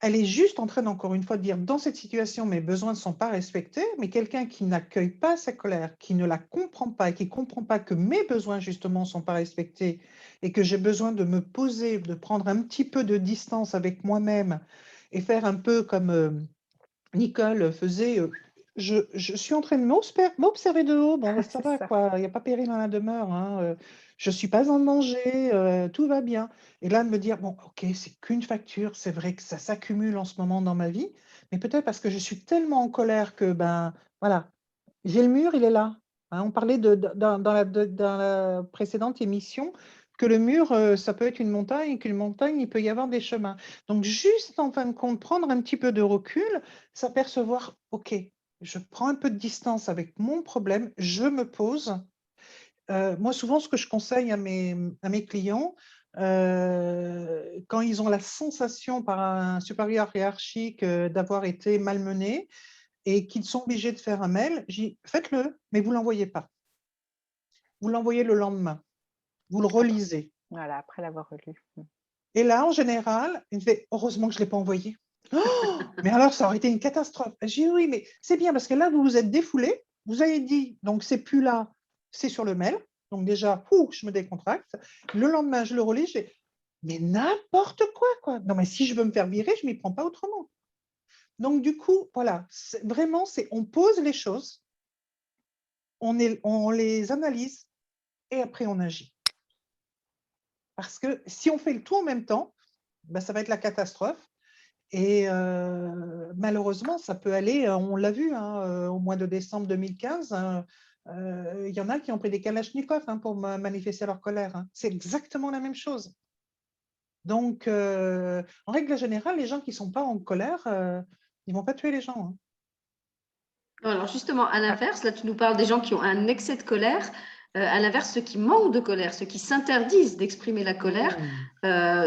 elle est juste en train, encore une fois, de dire, dans cette situation, mes besoins ne sont pas respectés, mais quelqu'un qui n'accueille pas sa colère, qui ne la comprend pas et qui ne comprend pas que mes besoins, justement, ne sont pas respectés et que j'ai besoin de me poser, de prendre un petit peu de distance avec moi-même et faire un peu comme Nicole faisait, je suis en train de m'observer de haut, bon, ça va, quoi, il n'y a pas péril dans la demeure, hein, je ne suis pas en danger, tout va bien. Et là, de me dire, bon, ok, c'est qu'une facture, c'est vrai que ça s'accumule en ce moment dans ma vie, mais peut-être parce que je suis tellement en colère que, voilà, j'ai le mur, il est là. Hein, on parlait dans la précédente émission que le mur, ça peut être une montagne et qu'une montagne, il peut y avoir des chemins. Donc, juste en fin de compte, prendre un petit peu de recul, s'apercevoir, OK, je prends un peu de distance avec mon problème, je me pose. Moi, souvent, ce que je conseille à mes clients, quand ils ont la sensation par un supérieur hiérarchique d'avoir été malmenés, et qu'ils sont obligés de faire un mail, je dis faites-le, mais vous ne l'envoyez pas. Vous l'envoyez le lendemain. Vous le relisez. Voilà, après l'avoir relu. Et là, en général, il me fait heureusement que je ne l'ai pas envoyé. Oh, mais alors, ça aurait été une catastrophe. Je dis oui, mais c'est bien parce que là, vous vous êtes défoulé. Vous avez dit, donc c'est plus là, c'est sur le mail. Donc déjà, je me décontracte. Le lendemain, je le relis. Je dis, mais n'importe quoi, quoi. Non, mais si je veux me faire virer, je ne m'y prends pas autrement. Donc, du coup, voilà, vraiment, on pose les choses, on les analyse et après on agit. Parce que si on fait le tout en même temps, ça va être la catastrophe. Et malheureusement, ça peut aller, on l'a vu au mois de décembre 2015, il y en a qui ont pris des kalachnikovs pour manifester leur colère. C'est exactement la même chose. Donc, en règle générale, les gens qui ne sont pas en colère, ils ne vont pas tuer les gens. Alors justement, à l'inverse, là tu nous parles des gens qui ont un excès de colère. À l'inverse, ceux qui manquent de colère, ceux qui s'interdisent d'exprimer la colère,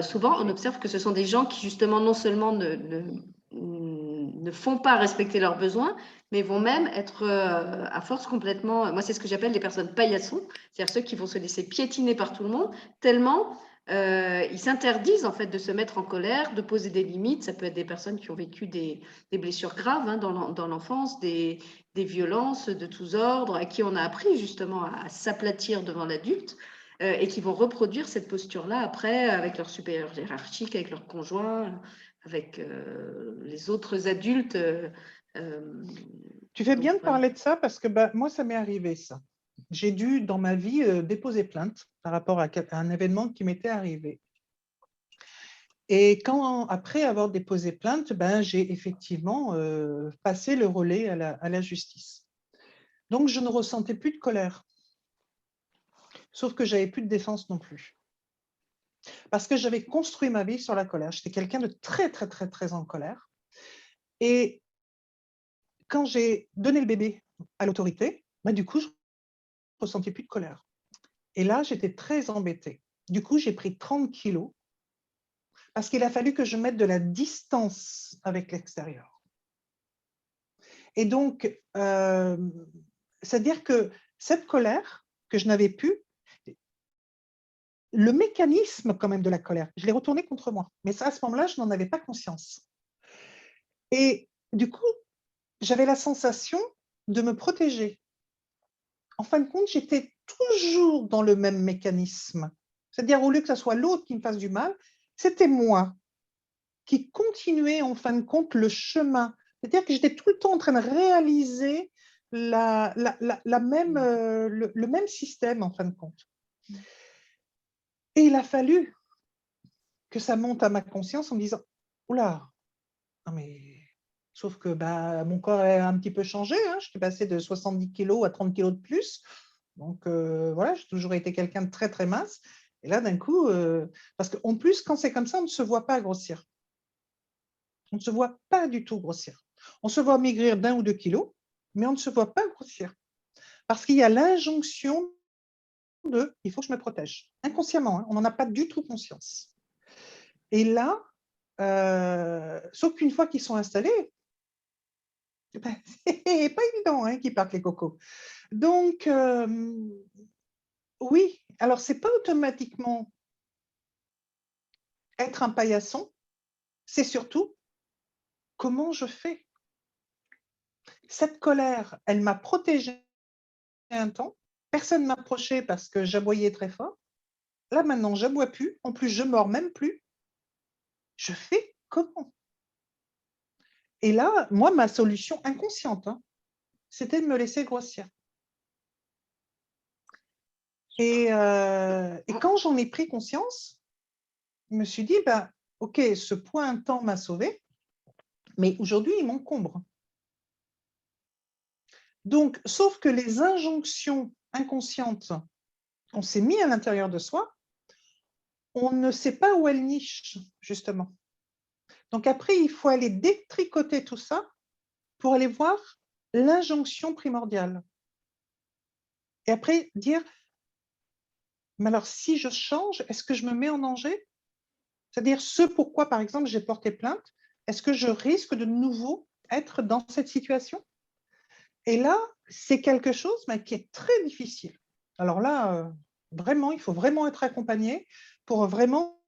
souvent on observe que ce sont des gens qui justement non seulement ne font pas respecter leurs besoins, mais vont même être à force complètement, moi c'est ce que j'appelle les personnes paillassons, c'est-à-dire ceux qui vont se laisser piétiner par tout le monde, tellement ils s'interdisent en fait de se mettre en colère, de poser des limites. Ça peut être des personnes qui ont vécu des blessures graves hein, dans l'enfance, des violences de tous ordres, à qui on a appris justement à s'aplatir devant l'adulte et qui vont reproduire cette posture-là après avec leurs supérieurs hiérarchiques, avec leurs conjoints, avec les autres adultes. Tu fais Donc, bien de voilà. parler de ça parce que moi, ça m'est arrivé ça. J'ai dû, dans ma vie, déposer plainte par rapport à un événement qui m'était arrivé. Et après avoir déposé plainte, j'ai effectivement passé le relais à la justice. Donc, je ne ressentais plus de colère. Sauf que j'avais plus de défense non plus. Parce que j'avais construit ma vie sur la colère. J'étais quelqu'un de très, très, très, très en colère. Et quand j'ai donné le bébé à l'autorité, du coup, je ne ressentais plus de colère. Et là, j'étais très embêtée. Du coup, j'ai pris 30 kilos parce qu'il a fallu que je mette de la distance avec l'extérieur. Et donc, c'est-à-dire que cette colère que je n'avais plus, le mécanisme quand même de la colère, je l'ai retourné contre moi. Mais ça, à ce moment-là, je n'en avais pas conscience. Et du coup, j'avais la sensation de me protéger. En fin de compte, j'étais toujours dans le même mécanisme. C'est-à-dire, au lieu que ce soit l'autre qui me fasse du mal, c'était moi qui continuait en fin de compte le chemin. C'est-à-dire que j'étais tout le temps en train de réaliser le même système en fin de compte. Et il a fallu que ça monte à ma conscience en me disant « Oula, non mais… » Sauf que mon corps a un petit peu changé. Hein. Je suis passée de 70 kilos à 30 kilos de plus. Donc voilà, j'ai toujours été quelqu'un de très très mince. Et là, d'un coup, parce qu'en plus, quand c'est comme ça, on ne se voit pas grossir. On ne se voit pas du tout grossir. On se voit maigrir d'1 ou 2 kilos, mais on ne se voit pas grossir. Parce qu'il y a l'injonction de « il faut que je me protège ». Inconsciemment, hein, on n'en a pas du tout conscience. Et là, sauf qu'une fois qu'ils sont installés, c'est pas évident hein, qu'ils partent les cocos. Donc, oui, alors c'est pas automatiquement être un paillasson, c'est surtout comment je fais. Cette colère, elle m'a protégée un temps. Personne ne m'approchait parce que j'aboyais très fort. Là, maintenant, j'aboie plus. En plus, je mords même plus. Je fais comment? Et là, moi, ma solution inconsciente, hein, c'était de me laisser grossir. Et quand j'en ai pris conscience, je me suis dit, OK, ce poids un temps m'a sauvé, mais aujourd'hui, il m'encombre. Donc, sauf que les injonctions inconscientes qu'on s'est mis à l'intérieur de soi, on ne sait pas où elles nichent, justement. Donc après, il faut aller détricoter tout ça pour aller voir l'injonction primordiale. Et après, dire, mais alors si je change, est-ce que je me mets en danger? C'est-à-dire ce pourquoi, par exemple, j'ai porté plainte, est-ce que je risque de nouveau être dans cette situation? Et là, c'est quelque chose qui est très difficile. Alors là, vraiment, il faut vraiment être accompagné pour vraiment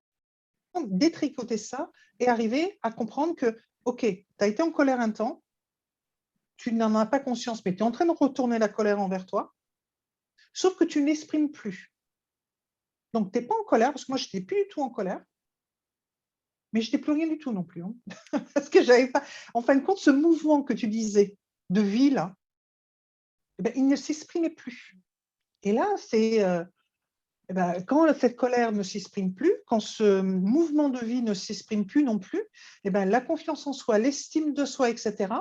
détricoter ça et arriver à comprendre que, OK, tu as été en colère un temps, tu n'en as pas conscience, mais tu es en train de retourner la colère envers toi, sauf que tu n'exprimes plus. Donc, tu n'es pas en colère, parce que moi, je n'étais plus du tout en colère, mais je n'étais plus rien du tout non plus. Hein. Parce que j'avais pas… En fin de compte, ce mouvement que tu disais de vie, là, il ne s'exprimait plus. Et là, c'est… quand cette colère ne s'exprime plus, quand ce mouvement de vie ne s'exprime plus non plus, la confiance en soi, l'estime de soi, etc.,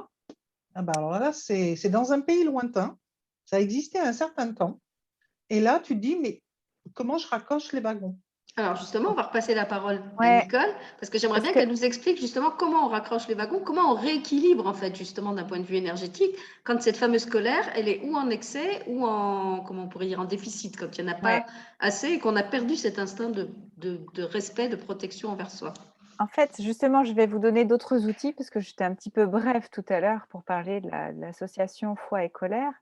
alors là, c'est dans un pays lointain, ça a existé à un certain temps, et là, tu te dis, mais comment je raccroche les wagons? Alors justement, on va repasser la parole à Ouais, Nicole, parce que j'aimerais bien qu'elle nous explique justement comment on raccroche les wagons, comment on rééquilibre en fait justement d'un point de vue énergétique, quand cette fameuse colère, elle est ou en excès ou en, comment on pourrait dire, en déficit, quand il n'y en a pas ouais. assez et qu'on a perdu cet instinct de respect, de protection envers soi. En fait, justement, je vais vous donner d'autres outils parce que j'étais un petit peu brève tout à l'heure pour parler de l'association foi et colère.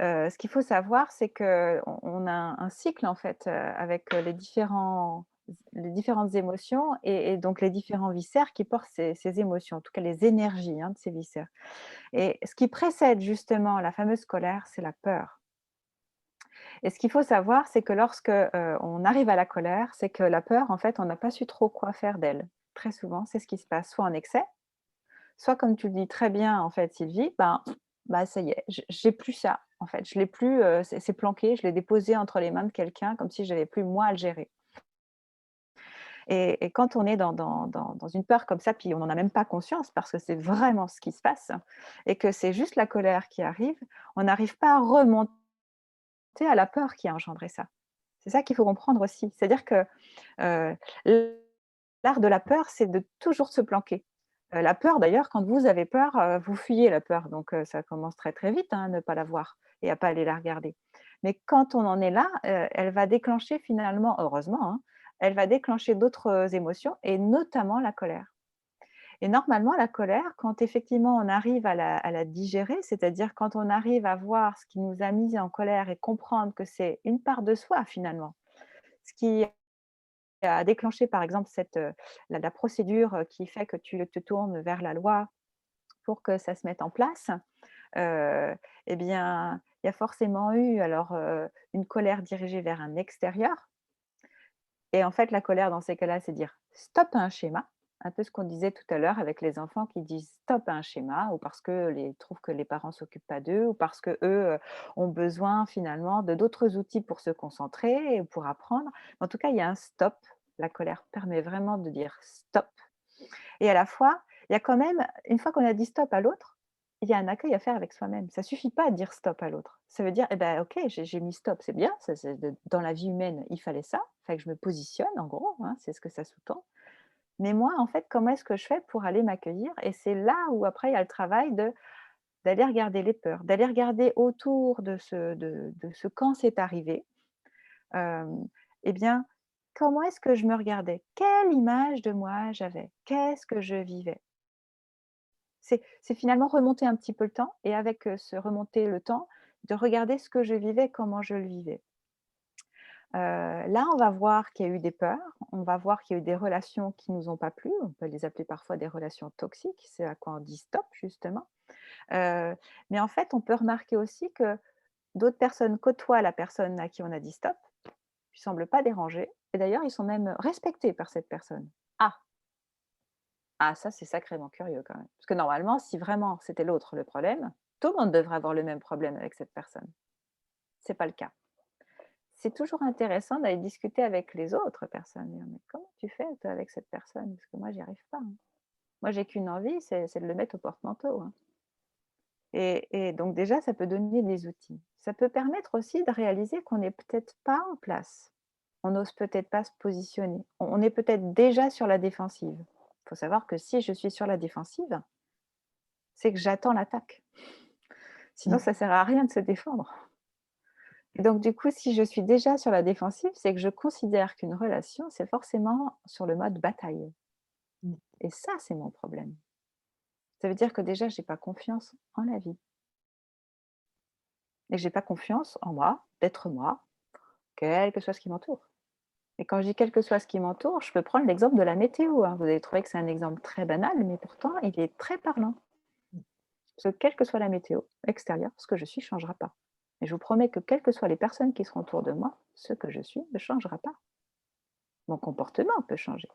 Ce qu'il faut savoir, c'est qu'on a un cycle en fait avec les différents les différentes émotions et donc les différents viscères qui portent ces émotions, en tout cas les énergies de ces viscères. Et ce qui précède justement la fameuse colère, c'est la peur. Et ce qu'il faut savoir, c'est que lorsque on arrive à la colère, c'est que la peur, en fait, on n'a pas su trop quoi faire d'elle. Très souvent, c'est ce qui se passe, soit en excès, soit comme tu le dis très bien, en fait, Sylvie, bah ça y est, j'ai plus ça, en fait, je l'ai plus, c'est planqué, je l'ai déposé entre les mains de quelqu'un comme si j'avais plus moi à le gérer. Et quand on est dans une peur comme ça, puis on n'en a même pas conscience parce que c'est vraiment ce qui se passe et que c'est juste la colère qui arrive, on n'arrive pas à remonter à la peur qui a engendré ça. C'est ça qu'il faut comprendre aussi. C'est-à-dire que l'art de la peur, c'est de toujours se planquer. La peur d'ailleurs, quand vous avez peur, vous fuyez la peur, donc ça commence très, très vite, à ne pas la voir et à pas aller la regarder. Mais quand on en est là, elle va déclencher finalement, heureusement, elle va déclencher d'autres émotions et notamment la colère. Et normalement, la colère, quand effectivement on arrive à la digérer, c'est-à-dire quand on arrive à voir ce qui nous a mis en colère et comprendre que c'est une part de soi finalement, ce qui a déclenché par exemple la procédure qui fait que tu te tournes vers la loi pour que ça se mette en place, eh bien, il y a forcément eu alors une colère dirigée vers un extérieur. Et en fait, la colère dans ces cas-là, c'est dire stop à un schéma, un peu ce qu'on disait tout à l'heure avec les enfants qui disent stop à un schéma, ou parce qu'ils trouvent que les parents ne s'occupent pas d'eux, ou parce qu'eux ont besoin finalement de d'autres outils pour se concentrer et pour apprendre. En tout cas, il y a un stop. La colère permet vraiment de dire stop. Et à la fois, il y a quand même, une fois qu'on a dit stop à l'autre, il y a un accueil à faire avec soi-même. Ça ne suffit pas de dire stop à l'autre. Ça veut dire, eh ben, ok, j'ai mis stop, c'est bien, dans la vie humaine, il fallait ça, il fallait que je me positionne, en gros, c'est ce que ça sous-tend. Mais moi, en fait, comment est-ce que je fais pour aller m'accueillir? Et c'est là où après, il y a le travail d'aller regarder les peurs, d'aller regarder autour de ce quand c'est arrivé. Euh, eh bien, comment est-ce que je me regardais? Quelle image de moi j'avais? Qu'est-ce que je vivais? C'est finalement remonter un petit peu le temps et avec ce remonter le temps, de regarder ce que je vivais, comment je le vivais. Là, on va voir qu'il y a eu des peurs, on va voir qu'il y a eu des relations qui ne nous ont pas plu, on peut les appeler parfois des relations toxiques, c'est à quoi on dit stop justement. Mais en fait, on peut remarquer aussi que d'autres personnes côtoient la personne à qui on a dit stop, ils ne semblent pas dérangés et d'ailleurs, ils sont même respectés par cette personne. Ah! Ah ça, c'est sacrément curieux quand même. Parce que normalement, si vraiment c'était l'autre le problème, tout le monde devrait avoir le même problème avec cette personne. C'est pas le cas. C'est toujours intéressant d'aller discuter avec les autres personnes. Dire: «Mais comment tu fais toi avec cette personne? Parce que moi, j'y arrive pas. Moi, j'ai qu'une envie, c'est de le mettre au porte-manteau». Et donc déjà, ça peut donner des outils. Ça peut permettre aussi de réaliser qu'on n'est peut-être pas en place. On n'ose peut-être pas se positionner. On est peut-être déjà sur la défensive. Il faut savoir que si je suis sur la défensive, c'est que j'attends l'attaque. Sinon, ça ne sert à rien de se défendre. Et donc, du coup, si je suis déjà sur la défensive, c'est que je considère qu'une relation, c'est forcément sur le mode bataille. Mm. Et ça, c'est mon problème. Ça veut dire que déjà, je n'ai pas confiance en la vie. Et je n'ai pas confiance en moi, d'être moi, quel que soit ce qui m'entoure. Et quand je dis quel que soit ce qui m'entoure, je peux prendre l'exemple de la météo. Vous allez trouver que c'est un exemple très banal, mais pourtant, il est très parlant. Parce que quelle que soit la météo extérieure, ce que je suis ne changera pas. Et je vous promets que quelles que soient les personnes qui seront autour de moi, ce que je suis ne changera pas. Mon comportement peut changer,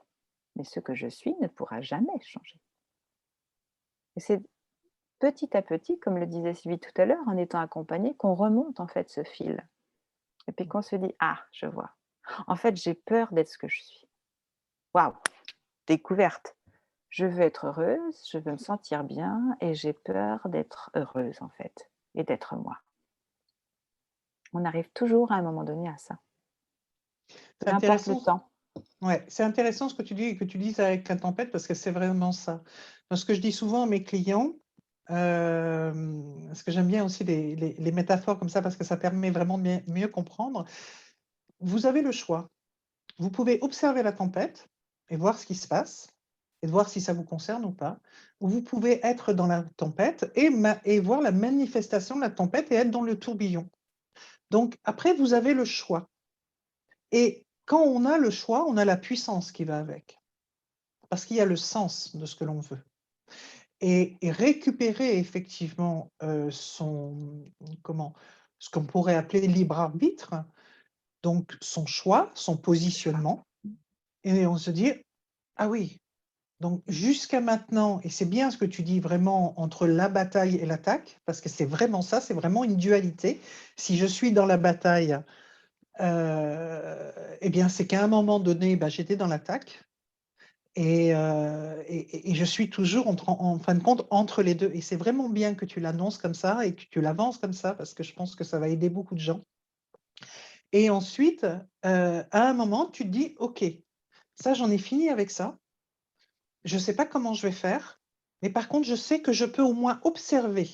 mais ce que je suis ne pourra jamais changer. Et c'est petit à petit, comme le disait Sylvie tout à l'heure, en étant accompagnée, qu'on remonte en fait ce fil. Et puis qu'on se dit, ah, je vois. En fait, j'ai peur d'être ce que je suis. Waouh, découverte. Je veux être heureuse, je veux me sentir bien et j'ai peur d'être heureuse en fait et d'être moi. On arrive toujours à un moment donné à ça. C'est Peu importe le intéressant. temps. Ouais, c'est intéressant ce que tu dis et que tu dises avec la tempête parce que c'est vraiment ça. Parce que je dis souvent à mes clients, parce que j'aime bien aussi les métaphores comme ça parce que ça permet vraiment de mieux comprendre. Vous avez le choix. Vous pouvez observer la tempête et voir ce qui se passe et de voir si ça vous concerne ou pas. Ou vous pouvez être dans la tempête et voir la manifestation de la tempête et être dans le tourbillon. Donc après, vous avez le choix. Et quand on a le choix, on a la puissance qui va avec, parce qu'il y a le sens de ce que l'on veut. Et récupérer effectivement ce qu'on pourrait appeler libre arbitre, donc son choix, son positionnement, et on se dit, ah oui, donc jusqu'à maintenant, et c'est bien ce que tu dis vraiment entre la bataille et l'attaque, parce que c'est vraiment ça, c'est vraiment une dualité. Si je suis dans la bataille, eh bien c'est qu'à un moment donné, j'étais dans l'attaque, et je suis toujours en fin de compte entre les deux. Et c'est vraiment bien que tu l'annonces comme ça et que tu l'avances comme ça, parce que je pense que ça va aider beaucoup de gens. Et ensuite, à un moment, tu te dis, OK, ça, j'en ai fini avec ça. Je ne sais pas comment je vais faire, mais par contre, je sais que je peux au moins observer.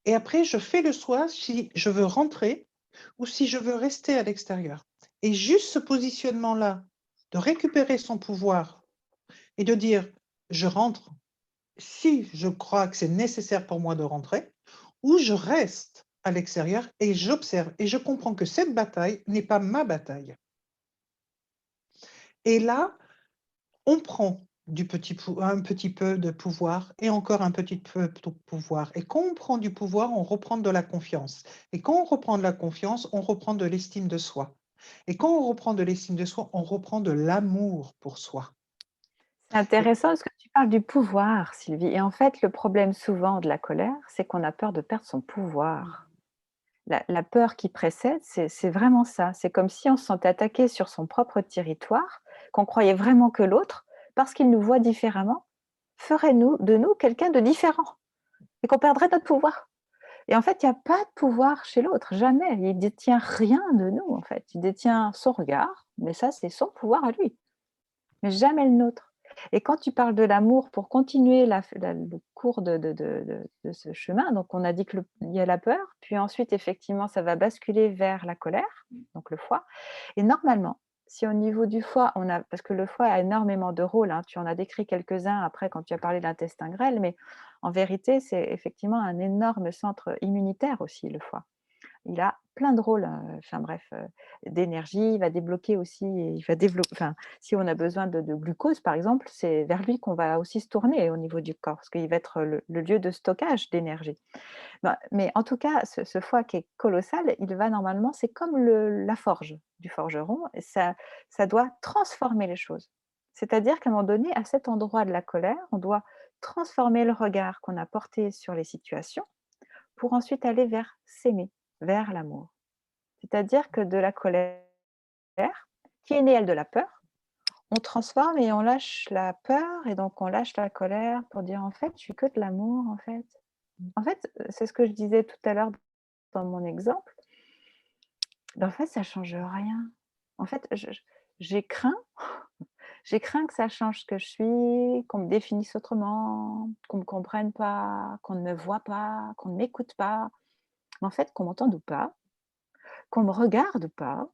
Et après, je fais le choix si je veux rentrer ou si je veux rester à l'extérieur. Et juste ce positionnement-là, de récupérer son pouvoir et de dire, je rentre si je crois que c'est nécessaire pour moi de rentrer, ou je reste à l'extérieur et j'observe. Et je comprends que cette bataille n'est pas ma bataille. Et là, on prend un petit peu de pouvoir et encore un petit peu de pouvoir. Et quand on prend du pouvoir, on reprend de la confiance. Et quand on reprend de la confiance, on reprend de l'estime de soi. Et quand on reprend de l'estime de soi, on reprend de l'amour pour soi. C'est intéressant parce que tu parles du pouvoir, Sylvie. Et en fait, le problème souvent de la colère, c'est qu'on a peur de perdre son pouvoir. La peur qui précède, c'est vraiment ça. C'est comme si on se sentait attaqué sur son propre territoire, qu'on croyait vraiment que l'autre, parce qu'il nous voit différemment, ferait de nous quelqu'un de différent et qu'on perdrait notre pouvoir. Et en fait, il n'y a pas de pouvoir chez l'autre, jamais. Il détient rien de nous, en fait. Il détient son regard, mais ça, c'est son pouvoir à lui, mais jamais le nôtre. Et quand tu parles de l'amour, pour continuer le cours de ce chemin, donc on a dit qu'il y a la peur, puis ensuite, effectivement, ça va basculer vers la colère, donc le foie. Et normalement, si au niveau du foie, parce que le foie a énormément de rôles, hein, tu en as décrit quelques-uns après quand tu as parlé de l'intestin grêle, mais en vérité, c'est effectivement un énorme centre immunitaire aussi, le foie. Il a plein de rôles, enfin bref, d'énergie, il va débloquer aussi, il va développer, enfin, si on a besoin de glucose par exemple, c'est vers lui qu'on va aussi se tourner au niveau du corps, parce qu'il va être le lieu de stockage d'énergie. Mais en tout cas, ce foie qui est colossal, il va normalement, c'est comme la forge du forgeron, et ça doit transformer les choses. C'est-à-dire qu'à un moment donné, à cet endroit de la colère, on doit transformer le regard qu'on a porté sur les situations pour ensuite aller vers s'aimer, vers l'amour. C'est-à-dire que de la colère, qui est née, elle, de la peur, on transforme et on lâche la peur, et donc on lâche la colère pour dire en fait, je suis que de l'amour, en fait. En fait, c'est ce que je disais tout à l'heure dans mon exemple. En fait, ça ne change rien. En fait, j'ai craint, j'ai craint que ça change ce que je suis, qu'on me définisse autrement, qu'on ne me comprenne pas, qu'on ne me voit pas, qu'on ne m'écoute pas. Mais en fait, qu'on m'entende ou pas, qu'on me regarde ou pas,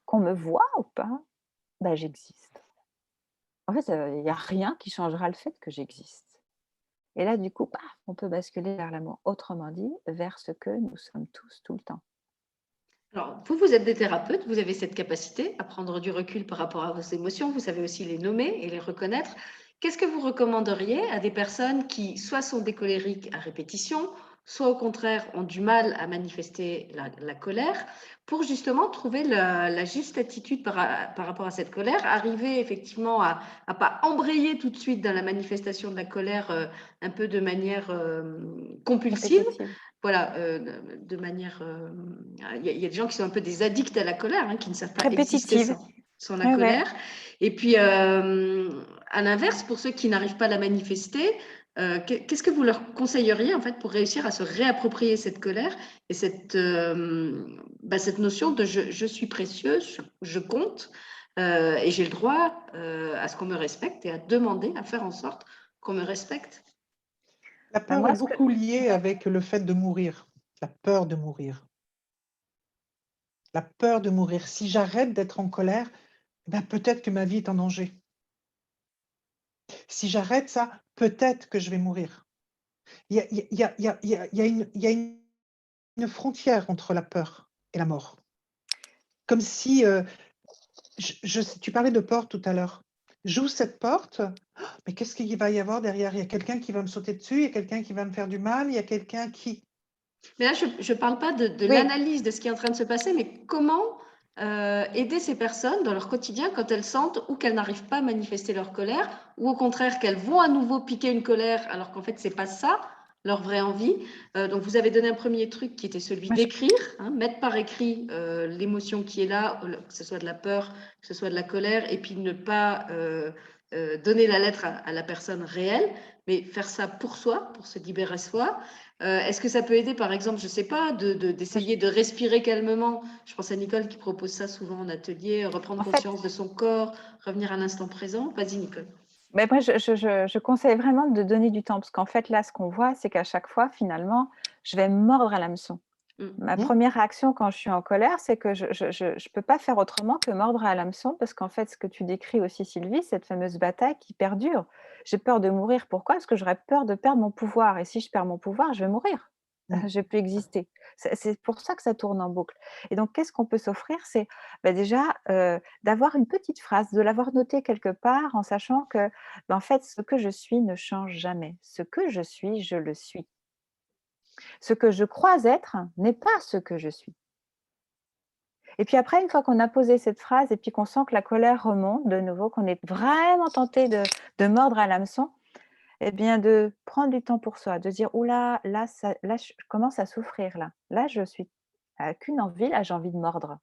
qu'on me voit ou pas, j'existe. En fait, il y a rien qui changera le fait que j'existe. Et là, du coup, paf, on peut basculer vers l'amour. Autrement dit, vers ce que nous sommes tous, tout le temps. Alors, vous êtes des thérapeutes, vous avez cette capacité à prendre du recul par rapport à vos émotions, vous savez aussi les nommer et les reconnaître. Qu'est-ce que vous recommanderiez à des personnes qui soit sont des colériques à répétition, soit au contraire ont du mal à manifester la colère, pour justement trouver la juste attitude par rapport à cette colère, arriver effectivement à pas embrayer tout de suite dans la manifestation de la colère un peu de manière compulsive, Répétitive. voilà, de manière. Il y a des gens qui sont un peu des addicts à la colère, hein, qui ne savent pas exister Répétitive. sans la Ouais, colère. ouais. Et puis, à l'inverse, pour ceux qui n'arrivent pas à la manifester, qu'est-ce que vous leur conseilleriez en fait pour réussir à se réapproprier cette colère et cette notion de je suis précieux, je compte et j'ai le droit à ce qu'on me respecte et à demander, à faire en sorte qu'on me respecte. La peur est Moi, beaucoup liée avec le fait de mourir, la peur de mourir. La peur de mourir. Si j'arrête d'être en colère, peut-être que ma vie est en danger. Si j'arrête ça, peut-être que je vais mourir. Il y a une frontière entre la peur et la mort. comme si, tu parlais de porte tout à l'heure. J'ouvre cette porte, mais qu'est-ce qu'il va y avoir derrière? Il y a quelqu'un qui va me sauter dessus, il y a quelqu'un qui va me faire du mal, il y a quelqu'un qui… Mais là, je ne parle pas de Oui. l'analyse de ce qui est en train de se passer, mais comment aider ces personnes dans leur quotidien quand elles sentent ou qu'elles n'arrivent pas à manifester leur colère, ou au contraire qu'elles vont à nouveau piquer une colère alors qu'en fait, ce n'est pas ça leur vraie envie. Donc, vous avez donné un premier truc qui était celui d'écrire, mettre par écrit l'émotion qui est là, que ce soit de la peur, que ce soit de la colère, et puis ne pas donner la lettre à la personne réelle, mais faire ça pour soi, pour se libérer soi. Est-ce que ça peut aider, par exemple, je ne sais pas, d'essayer de respirer calmement? Je pense à Nicole qui propose ça souvent en atelier, reprendre conscience de son corps, revenir à l'instant présent. Vas-y, Nicole. Mais moi, je conseille vraiment de donner du temps, parce qu'en fait, là, ce qu'on voit, c'est qu'à chaque fois, finalement, je vais mordre à l'hameçon. Ma première réaction quand je suis en colère, c'est que je ne peux pas faire autrement que mordre à l'hameçon, parce qu'en fait, ce que tu décris aussi, Sylvie, cette fameuse bataille qui perdure. J'ai peur de mourir. Pourquoi? Parce que j'aurais peur de perdre mon pouvoir. Et si je perds mon pouvoir, je vais mourir. Je ne peux exister. C'est pour ça que ça tourne en boucle. Et donc, qu'est-ce qu'on peut s'offrir? C'est déjà d'avoir une petite phrase, de l'avoir notée quelque part en sachant que, en fait, ce que je suis ne change jamais. Ce que je suis, je le suis. Ce que je crois être n'est pas ce que je suis. Et puis après, une fois qu'on a posé cette phrase et puis qu'on sent que la colère remonte de nouveau, qu'on est vraiment tenté de mordre à l'hameçon, eh bien de prendre du temps pour soi, de dire oula, là, je commence à souffrir là. Là, je suis qu'une envie, là, j'ai envie de mordre.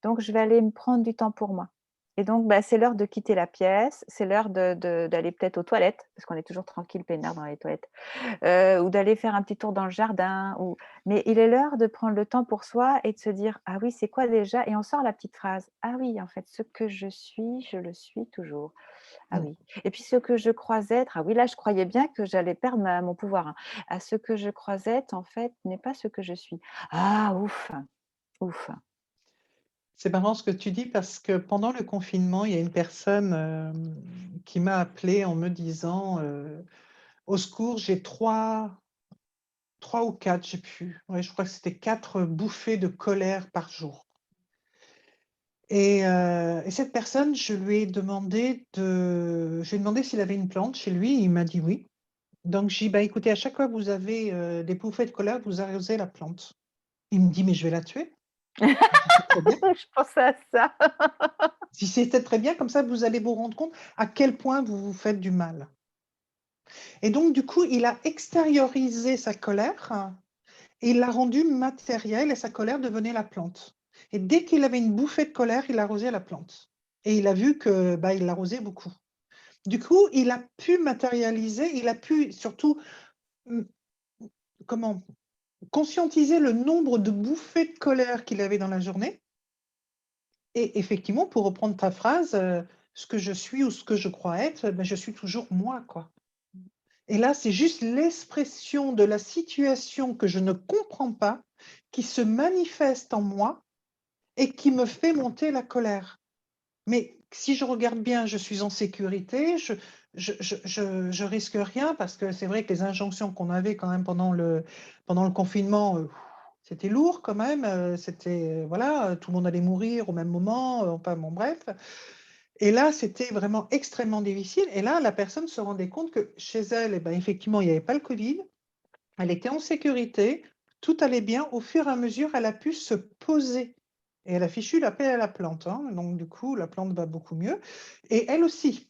Donc, je vais aller me prendre du temps pour moi. Et donc, c'est l'heure de quitter la pièce, c'est l'heure d'aller peut-être aux toilettes, parce qu'on est toujours tranquille, peinard dans les toilettes, ou d'aller faire un petit tour dans le jardin. Mais il est l'heure de prendre le temps pour soi et de se dire « Ah oui, c'est quoi déjà ?» Et on sort la petite phrase « Ah oui, en fait, ce que je suis, je le suis toujours. Ah oui. Et puis ce que je crois être, ah oui, là, je croyais bien que j'allais perdre mon pouvoir. Hein. Ah, ce que je crois être, en fait, n'est pas ce que je suis. Ah, ouf, ouf. » C'est marrant ce que tu dis parce que pendant le confinement, il y a une personne qui m'a appelée en me disant au secours, j'ai trois ou quatre, j'ai plus. Ouais, je crois que c'était 4 bouffées de colère par jour. Et cette personne, je lui ai demandé s'il avait une plante chez lui. Il m'a dit oui. Donc j'ai dit bah écoutez, à chaque fois que vous avez des bouffées de colère, vous arrosez la plante. Il me dit mais je vais la tuer. Très bien. Je pensais à ça. Si c'était très bien, comme ça, vous allez vous rendre compte à quel point vous vous faites du mal. Et donc, du coup, il a extériorisé sa colère et il l'a rendue matérielle et sa colère devenait la plante. Et dès qu'il avait une bouffée de colère, il arrosait la plante. Et il a vu que il l'arrosait beaucoup. Du coup, il a pu matérialiser, il a pu surtout conscientiser le nombre de bouffées de colère qu'il avait dans la journée. Et effectivement, pour reprendre ta phrase, ce que je suis ou ce que je crois être, je suis toujours moi, quoi. Et là, c'est juste l'expression de la situation que je ne comprends pas, qui se manifeste en moi et qui me fait monter la colère. Mais si je regarde bien, je suis en sécurité, je risque rien parce que c'est vrai que les injonctions qu'on avait quand même pendant le confinement, c'était lourd quand même, c'était voilà, tout le monde allait mourir au même moment, enfin bon bref. Et là, c'était vraiment extrêmement difficile. Et là, la personne se rendait compte que chez elle, effectivement, il n'y avait pas le Covid, elle était en sécurité, tout allait bien. Au fur et à mesure, elle a pu se poser. Et elle a fichu la paix à la plante. Hein. Donc, du coup, la plante va beaucoup mieux. Et elle aussi.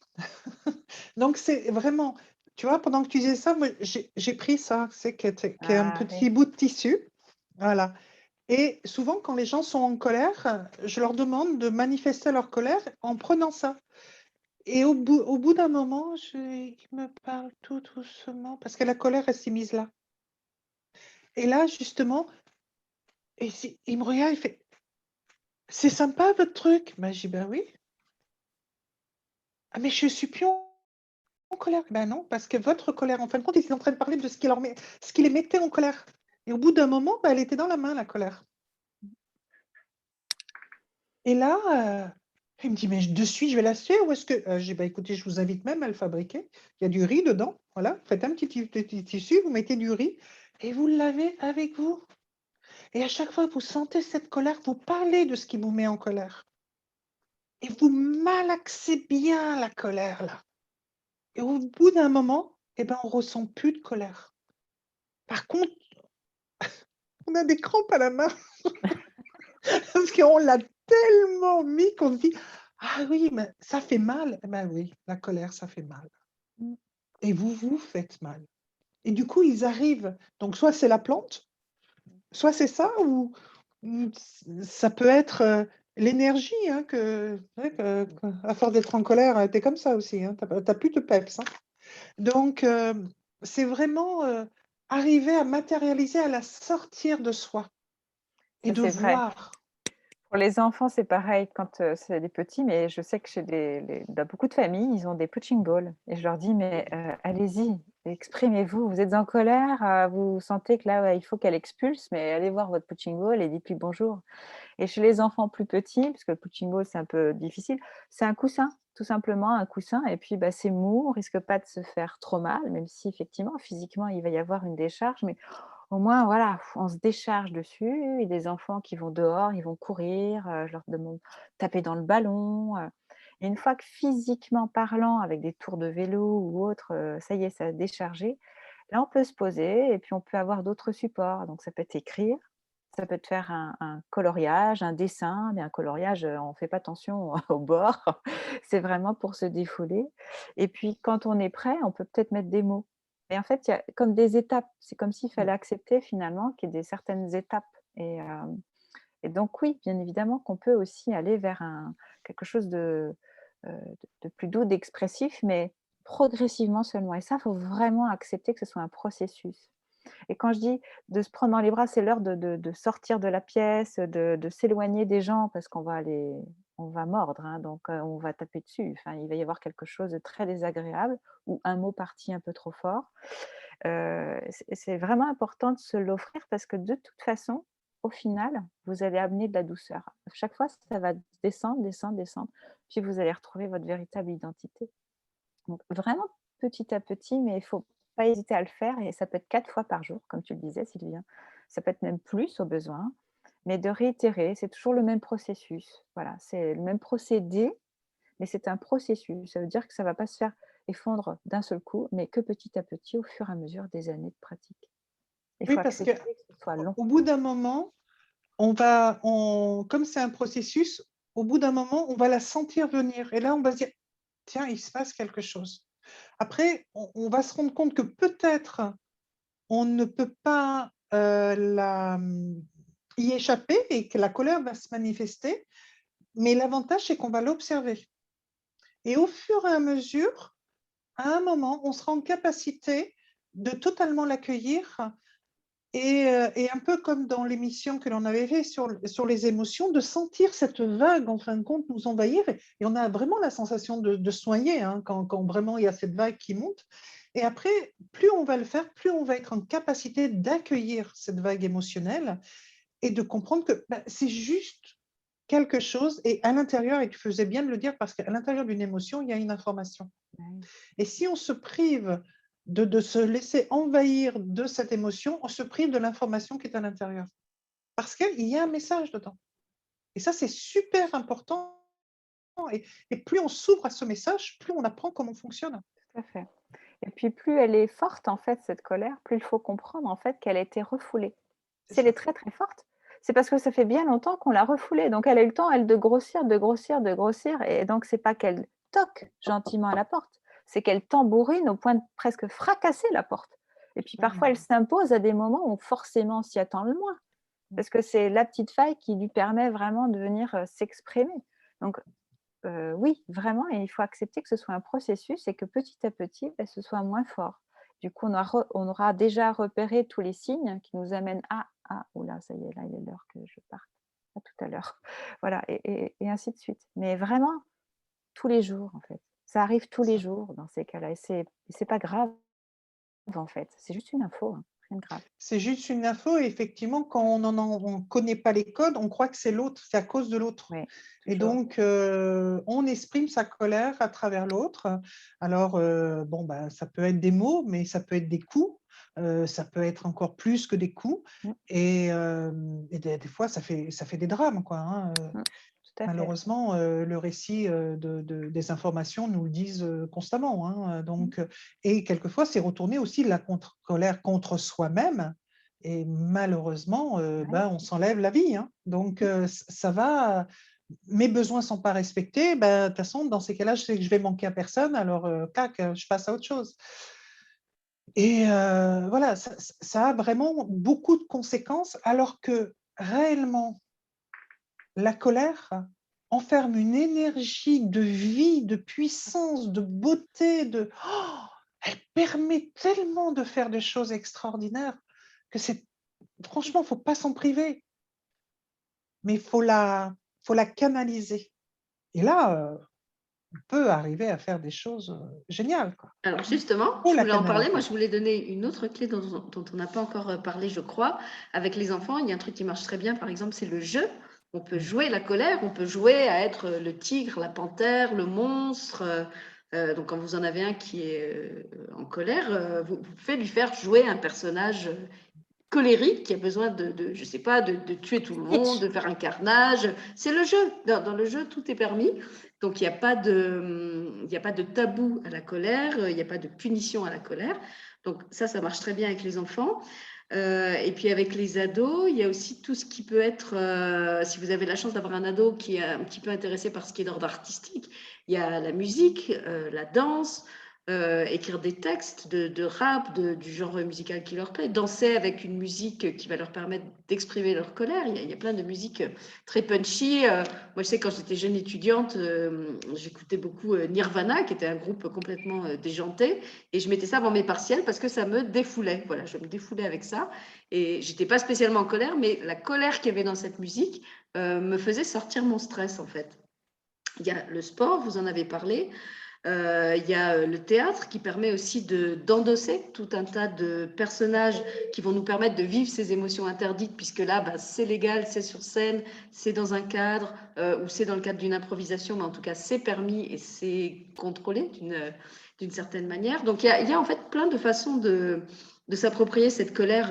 Donc, c'est vraiment, tu vois, pendant que tu disais ça, moi, j'ai pris ça, c'est qui est un petit bout de tissu. Voilà. Et souvent, quand les gens sont en colère, je leur demande de manifester leur colère en prenant ça. Et au bout d'un moment, il me parle tout doucement, parce que la colère, elle s'est mise là. Et là, justement, il me regarde, il fait « C'est sympa votre truc ?» Je dis « Ben oui. »« Ah mais je suis plus en colère. » Ben non, parce que votre colère, en fin de compte, il était en train de parler de ce qui les mettait en colère. Et au bout d'un moment, elle était dans la main, la colère. Et là, il me dit « Mais de suite, je vais la tuer ou est-ce que… » Je dis « Écoutez, je vous invite même à le fabriquer. Il y a du riz dedans. Voilà, faites un petit tissu, vous mettez du riz et vous l'avez avec vous. » Et à chaque fois que vous sentez cette colère, vous parlez de ce qui vous met en colère. Et vous malaxez bien la colère, là. Et au bout d'un moment, eh ben, on ne ressent plus de colère. Par contre, on a des crampes à la main parce qu'on l'a tellement mis qu'on se dit: «Ah oui, mais ça fait mal». Eh ben oui, la colère, ça fait mal. Mmh. Et vous vous faites mal. Et du coup, ils arrivent, donc soit c'est la plante, soit c'est ça ou ça peut être, l'énergie, hein, ouais, à force d'être en colère, tu es comme ça aussi, hein, tu as plus de peps, hein. Donc c'est vraiment, arriver à matérialiser, à la sortir de soi et Ça, de c'est vrai. voir. Pour les enfants, c'est pareil quand, c'est des petits, mais je sais que chez dans beaucoup de familles, ils ont des punching balls et je leur dis: «Mais, allez-y, exprimez-vous, vous êtes en colère, vous sentez que là, ouais, il faut qu'elle expulse, mais allez voir votre punching ball et dites-lui bonjour». Et chez les enfants plus petits, parce que le punching ball, c'est un peu difficile, c'est un coussin, tout simplement un coussin et puis, bah, c'est mou, on risque pas de se faire trop mal, même si effectivement, physiquement, il va y avoir une décharge, mais au moins, voilà, on se décharge dessus et des enfants qui vont dehors, ils vont courir, je leur demande taper dans le ballon, et une fois que physiquement parlant, avec des tours de vélo ou autre, ça y est, ça a déchargé, là, on peut se poser et puis on peut avoir d'autres supports. Donc ça peut être écrire, ça peut être faire un coloriage, un dessin, mais un coloriage, on ne fait pas attention au bord. C'est vraiment pour se défouler et puis quand on est prêt, on peut peut-être mettre des mots. Et en fait, il y a comme des étapes. C'est comme s'il Mmh. fallait accepter finalement qu'il y ait des certaines étapes et donc oui, bien évidemment qu'on peut aussi aller vers quelque chose de plus doux, d'expressif, mais progressivement seulement et ça, il faut vraiment accepter que ce soit un processus. Et quand je dis de se prendre dans les bras, c'est l'heure de sortir de la pièce, de s'éloigner des gens parce on va mordre, hein, donc on va taper dessus. Enfin, il va y avoir quelque chose de très désagréable ou un mot parti un peu trop fort. C'est vraiment important de se l'offrir parce que de toute façon, au final, vous allez amener de la douceur. Chaque fois, ça va descendre, descendre, descendre, puis vous allez retrouver votre véritable identité. Donc vraiment petit à petit, mais il faut pas hésiter à le faire et ça peut être 4 fois par jour, comme tu le disais Sylvie, hein. Ça peut être même plus au besoin, mais de réitérer, c'est toujours le même processus. Voilà, c'est le même procédé, mais c'est un processus. Ça veut dire que ça ne va pas se faire effondre d'un seul coup, mais que petit à petit, au fur et à mesure des années de pratique. Il Oui, faut parce que accepter que ce soit long. au bout d'un moment, comme c'est un processus, au bout d'un moment, on va la sentir venir et là, on va se dire: «Tiens, il se passe quelque chose». Après, on va se rendre compte que peut-être on ne peut pas, y échapper et que la colère va se manifester, mais l'avantage, c'est qu'on va l'observer et au fur et à mesure, à un moment, on sera en capacité de totalement l'accueillir et un peu comme dans l'émission que l'on avait fait sur les émotions, de sentir cette vague, en fin de compte, nous envahir et on a vraiment la sensation de se noyer, hein, quand vraiment il y a cette vague qui monte et après, plus on va le faire, plus on va être en capacité d'accueillir cette vague émotionnelle et de comprendre que, bah, c'est juste quelque chose et à l'intérieur et tu faisais bien de le dire parce qu'à l'intérieur d'une émotion, il y a une information. Ouais, Et si on se prive de se laisser envahir de cette émotion, on se prive de l'information qui est à l'intérieur. Parce qu'il y a un message dedans. Et ça, c'est super important. Et plus on s'ouvre à ce message, plus on apprend comment on fonctionne. tout à fait. Et puis plus elle est forte, en fait, cette colère, plus il faut comprendre, en fait, qu'elle a été refoulée. C'est Si elle est ça. très, très forte, c'est parce que ça fait bien longtemps qu'on l'a refoulée. Donc elle a eu le temps, elle, de grossir, de grossir, de grossir et donc c'est pas qu'elle toque gentiment à la porte, c'est qu'elle tambourine au point de presque fracasser la porte. Et puis parfois, elle Mmh. s'impose à des moments où forcément on s'y attend le moins, parce que c'est la petite faille qui lui permet vraiment de venir, s'exprimer. Donc oui, vraiment et il faut accepter que ce soit un processus et que petit à petit, bah, ce soit moins fort. Du coup, on aura déjà repéré tous les signes qui nous amènent à: «Ah, ouh là, ça y est, là, il est l'heure que je parte. À tout à l'heure». Voilà et ainsi de suite. Mais vraiment tous les jours, en fait. Ça arrive tous C'est les ça. jours dans ces cas-là et c'est pas grave, en fait. C'est juste une info, hein, rien de grave. C'est juste une info et effectivement, quand on connaît pas les codes, on croit que c'est l'autre, c'est à cause de l'autre. Oui, Et toujours. donc, on exprime sa colère à travers l'autre. Alors, bon, bah, ça peut être des mots, mais ça peut être des coups, ça peut être encore plus que des coups. Mm. Et des fois, ça fait des drames, quoi, hein. Tout à fait. Malheureusement, le récit des informations nous le disent constamment, hein. Donc, et quelquefois, c'est retourner aussi la colère contre soi-même. Et malheureusement, on s'enlève la vie, hein. Donc, ça va. Mes besoins ne sont pas respectés. De toute façon, dans ces cas-là, je sais que je vais manquer à personne. Alors, je passe à autre chose. Et voilà, ça a vraiment beaucoup de conséquences, alors que réellement, la colère enferme une énergie de vie, de puissance, de beauté, elle permet tellement de faire des choses extraordinaires que franchement, il ne faut pas s'en priver, mais il faut la canaliser. Et là, on peut arriver à faire des choses géniales, quoi. Alors justement, Faut je la voulais en parler. canaliser. Moi, je voulais donner une autre clé dont on n'a pas encore parlé, je crois. Avec les enfants, il y a un truc qui marche très bien, par exemple, c'est le jeu. On peut jouer la colère, on peut jouer à être le tigre, la panthère, le monstre. Donc, quand vous en avez un qui est en colère, vous pouvez lui faire jouer un personnage colérique qui a besoin je sais pas, de tuer tout le monde, de faire un carnage. C'est le jeu. Dans le jeu, tout est permis. Donc, il n'y a pas de tabou à la colère, il n'y a pas de punition à la colère. Donc, ça marche très bien avec les enfants. Et puis, avec les ados, il y a aussi tout ce qui peut être, si vous avez la chance d'avoir un ado qui est un petit peu intéressé par ce qui est d'ordre artistique, il y a la musique, la danse, écrire des textes de rap, du genre musical qui leur plaît, danser avec une musique qui va leur permettre d'exprimer leur colère. Il y a plein de musiques très punchy. Moi, je sais, quand j'étais jeune étudiante, j'écoutais beaucoup Nirvana, qui était un groupe complètement déjanté, et je mettais ça avant mes partiels parce que ça me défoulait. Voilà, je me défoulais avec ça, et j'étais pas spécialement en colère, mais la colère qu'il y avait dans cette musique me faisait sortir mon stress, en fait. Il y a le sport, vous en avez parlé. Il y a le théâtre qui permet aussi d'endosser tout un tas de personnages qui vont nous permettre de vivre ces émotions interdites, puisque là, c'est légal, c'est sur scène, c'est dans un cadre, ou c'est dans le cadre d'une improvisation, mais en tout cas, c'est permis et c'est contrôlé d'une certaine manière. Donc, il y a en fait plein de façons de s'approprier cette colère,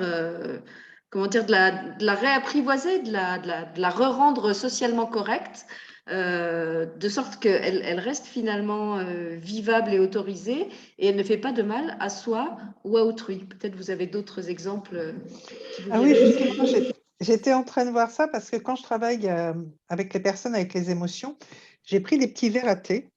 comment dire, de la réapprivoiser, de la re-rendre socialement correcte. De sorte qu'elle reste finalement vivable et autorisée, et elle ne fait pas de mal à soi ou à autrui. Peut-être vous avez d'autres exemples qui vous Ah oui, viennent. justement, j'étais en train de voir ça parce que quand je travaille avec les personnes avec les émotions, j'ai pris des petits verres à thé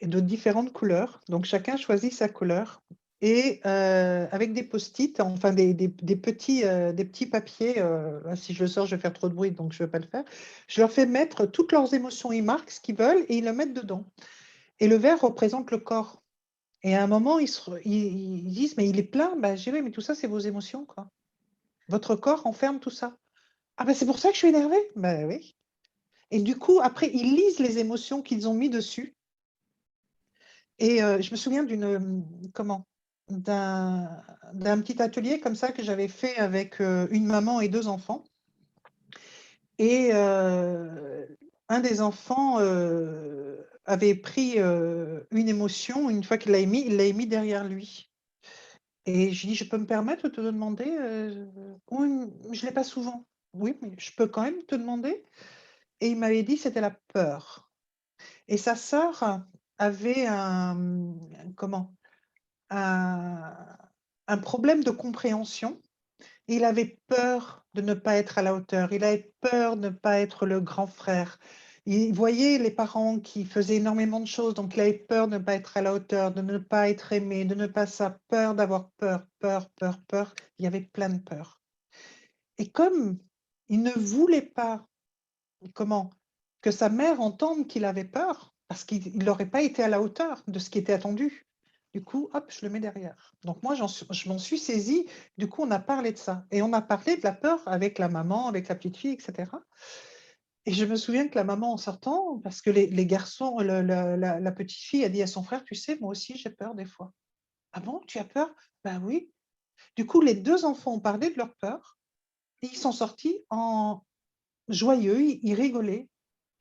et de différentes couleurs. Donc, chacun choisit sa couleur. Et avec des post-it, enfin des petits papiers, là, si je le sors, je vais faire trop de bruit, donc je ne vais pas le faire. Je leur fais mettre toutes leurs émotions, ils marquent ce qu'ils veulent et ils le mettent dedans. Et le verre représente le corps. Et à un moment, ils disent, mais il est plein. J'ai dit, mais tout ça, c'est vos émotions, quoi. Votre corps enferme tout ça. Ah c'est pour ça que je suis énervée. Oui. Et du coup, après, ils lisent les émotions qu'ils ont mis dessus. Et je me souviens d'un petit atelier comme ça que j'avais fait avec une maman et 2 enfants. Et un des enfants avait pris une émotion, une fois qu'il l'a émis, il l'a émis derrière lui. Et je lui dis, je peux me permettre de te demander, oui, je ne l'ai pas souvent. Oui, mais je peux quand même te demander. Et il m'avait dit, c'était la peur. Et sa sœur avait un problème de compréhension. Il avait peur de ne pas être à la hauteur. Il avait peur de ne pas être le grand frère. Il voyait les parents qui faisaient énormément de choses, donc il avait peur de ne pas être à la hauteur, de ne pas être aimé, de ne pas ça, peur d'avoir peur, peur, peur, peur. Il y avait plein de peur. Et comme il ne voulait pas, que sa mère entende qu'il avait peur, parce qu'il n'aurait pas été à la hauteur de ce qui était attendu. Du coup, hop, je le mets derrière. Donc moi, je m'en suis saisie. Du coup, on a parlé de ça. Et on a parlé de la peur avec la maman, avec la petite fille, etc. Et je me souviens que la maman, en sortant, parce que les garçons, la petite fille a dit à son frère, tu sais, moi aussi, j'ai peur des fois. Ah bon, tu as peur? Ben oui. Du coup, les 2 enfants ont parlé de leur peur et ils sont sortis en joyeux, ils rigolaient.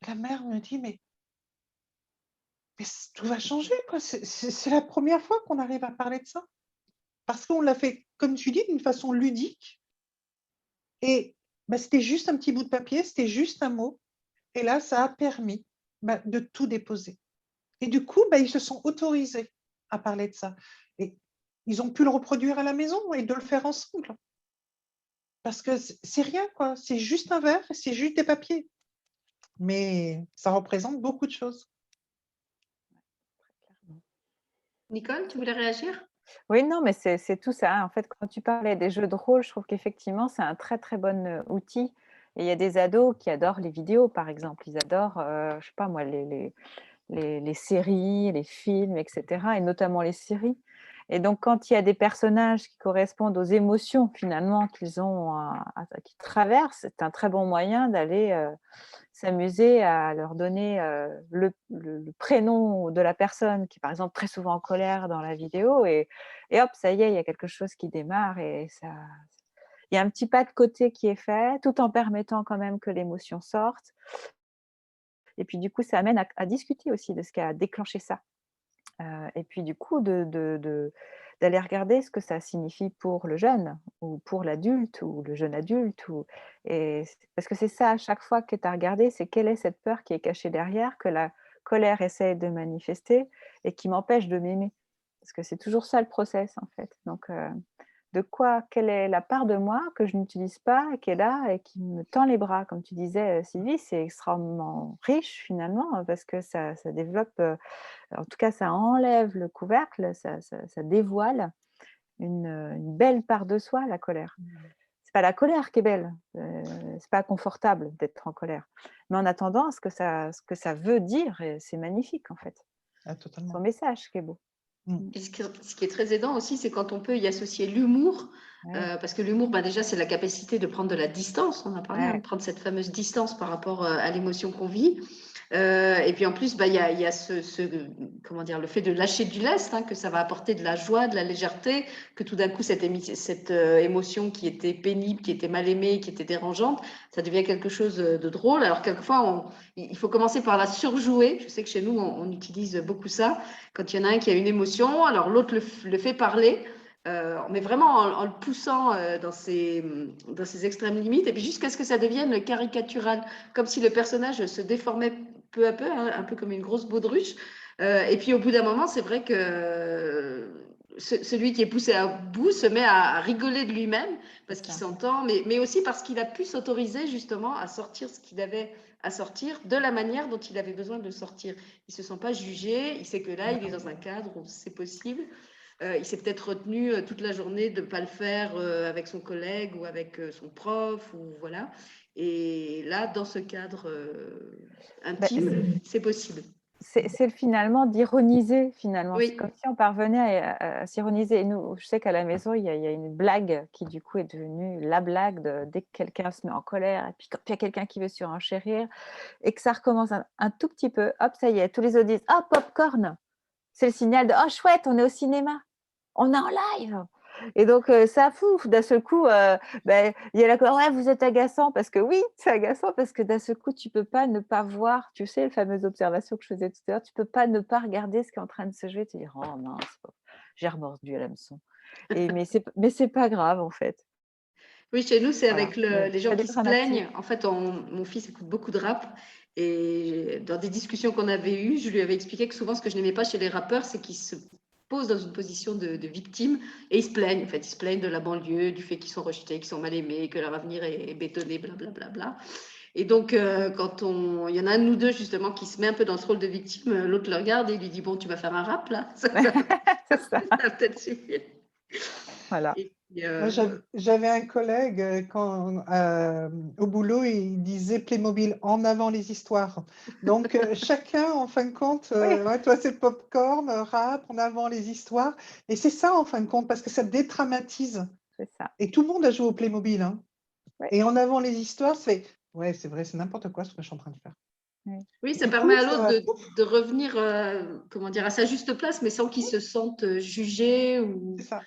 La mère me dit, mais tout va changer, quoi. C'est la première fois qu'on arrive à parler de ça. parce qu'on l'a fait, comme tu dis, d'une façon ludique. Et bah, c'était juste un petit bout de papier, c'était juste un mot. Et là, ça a permis de tout déposer. Et du coup, ils se sont autorisés à parler de ça. Et ils ont pu le reproduire à la maison et de le faire ensemble. Parce que c'est rien, quoi. C'est juste un verre, c'est juste des papiers. Mais ça représente beaucoup de choses. Nicole, tu voulais réagir? Oui, non, mais c'est tout ça. En fait, quand tu parlais des jeux de rôle, je trouve qu'effectivement, c'est un très, très bon outil. Et il y a des ados qui adorent les vidéos, par exemple. Ils adorent, je sais pas moi, les séries, les films, etc. Et notamment les séries. Et donc, quand il y a des personnages qui correspondent aux émotions, finalement, qu'ils ont, qu'ils traversent, c'est un très bon moyen d'aller s'amuser à leur donner le prénom de la personne qui est par exemple très souvent en colère dans la vidéo et hop, ça y est, il y a quelque chose qui démarre et ça, il y a un petit pas de côté qui est fait tout en permettant quand même que l'émotion sorte. Et puis du coup, ça amène à discuter aussi de ce qui a déclenché ça. Et puis du coup, d'aller regarder ce que ça signifie pour le jeune ou pour l'adulte ou le jeune adulte. Parce que c'est ça, à chaque fois que tu as regardé, c'est quelle est cette peur qui est cachée derrière, que la colère essaie de manifester et qui m'empêche de m'aimer. Parce que c'est toujours ça le process en fait. Donc, quelle est la part de moi que je n'utilise pas, qui est là et qui me tend les bras, comme tu disais, Sylvie, c'est extrêmement riche finalement, parce que ça développe, en tout cas, ça enlève le couvercle, ça dévoile une belle part de soi, la colère. C'est pas la colère qui est belle, c'est pas confortable d'être en colère. Mais en attendant, ce que ça veut dire, c'est magnifique en fait. Ah, totalement. Son message qui est beau. Et ce qui est très aidant aussi, c'est quand on peut y associer l'humour, Ouais. parce que l'humour, déjà, c'est la capacité de prendre de la distance, on a parlé, Ouais. de prendre cette fameuse distance par rapport à l'émotion qu'on vit. Et puis en plus, il y a comment dire, le fait de lâcher du lest, que ça va apporter de la joie, de la légèreté, que tout d'un coup, cette émotion qui était pénible, qui était mal aimée, qui était dérangeante, ça devient quelque chose de drôle. Alors quelquefois, il faut commencer par la surjouer. Je sais que chez nous, on utilise beaucoup ça. Quand il y en a un qui a une émotion, alors l'autre le fait parler, mais vraiment en le poussant dans ses extrêmes limites, et puis jusqu'à ce que ça devienne caricatural, comme si le personnage se déformait peu à peu, un peu comme une grosse baudruche. Et puis au bout d'un moment, c'est vrai que celui qui est poussé à bout se met à rigoler de lui-même parce qu'il s'entend, mais aussi parce qu'il a pu s'autoriser justement à sortir ce qu'il avait à sortir de la manière dont il avait besoin de le sortir. Il ne se sent pas jugé, il sait que là, il est dans un cadre où c'est possible. Il s'est peut-être retenu toute la journée de ne pas le faire avec son collègue ou avec son prof, ou voilà. Et là, dans ce cadre intime, c'est possible. C'est finalement d'ironiser, finalement. Oui. C'est comme si on parvenait à s'ironiser. Et nous, je sais qu'à la maison, il y a une blague qui, du coup, est devenue la blague dès que quelqu'un se met en colère, et puis quand il y a quelqu'un qui veut surenchérir, et que ça recommence un tout petit peu, hop, ça y est, tous les autres disent « Oh, popcorn !» C'est le signal de « Oh, chouette, on est au cinéma, on est en live !» Et donc, ça fout. D'un seul coup, il y a la colère, ouais, vous êtes agaçant, parce que oui, c'est agaçant, parce que d'un seul coup, tu peux pas ne pas voir, tu sais, la fameuse observation que je faisais tout à l'heure, tu peux pas ne pas regarder ce qui est en train de se jouer, te dire, oh mince, j'ai remordu à l'hameçon. Mais c'est pas grave, en fait. Oui, chez nous, c'est Voilà. avec les gens Ça qui se dédramatise. plaignent. En fait, mon fils écoute beaucoup de rap. Et dans des discussions qu'on avait eues, je lui avais expliqué que souvent, ce que je n'aimais pas chez les rappeurs, c'est qu'ils se posent dans une position de victime et ils se plaignent. En fait, ils se plaignent de la banlieue, du fait qu'ils sont rejetés, qu'ils sont mal aimés, que leur avenir est bétonné, blablabla. Bla, bla, bla. Et donc, quand il y en a un de nous deux, justement, qui se met un peu dans ce rôle de victime, l'autre le regarde et il lui dit, bon, tu vas faire un rap, là. Ça C'est ça. va peut-être suffire. Voilà. Et puis, Moi, j'avais un collègue au boulot, il disait Playmobil, en avant les histoires. Donc, chacun, en fin de compte, Oui. ouais, toi, c'est popcorn, rap, en avant les histoires. Et c'est ça, en fin de compte, parce que ça dédramatise. C'est ça. Et tout le monde a joué au Playmobil. Hein. Oui. Et en avant les histoires, ouais, c'est vrai, c'est n'importe quoi ce que je suis en train de faire. Oui, ça Du permet coup, à l'autre de revenir comment dire, à sa juste place, mais sans qu'il se sente jugé. Ou... c'est ça.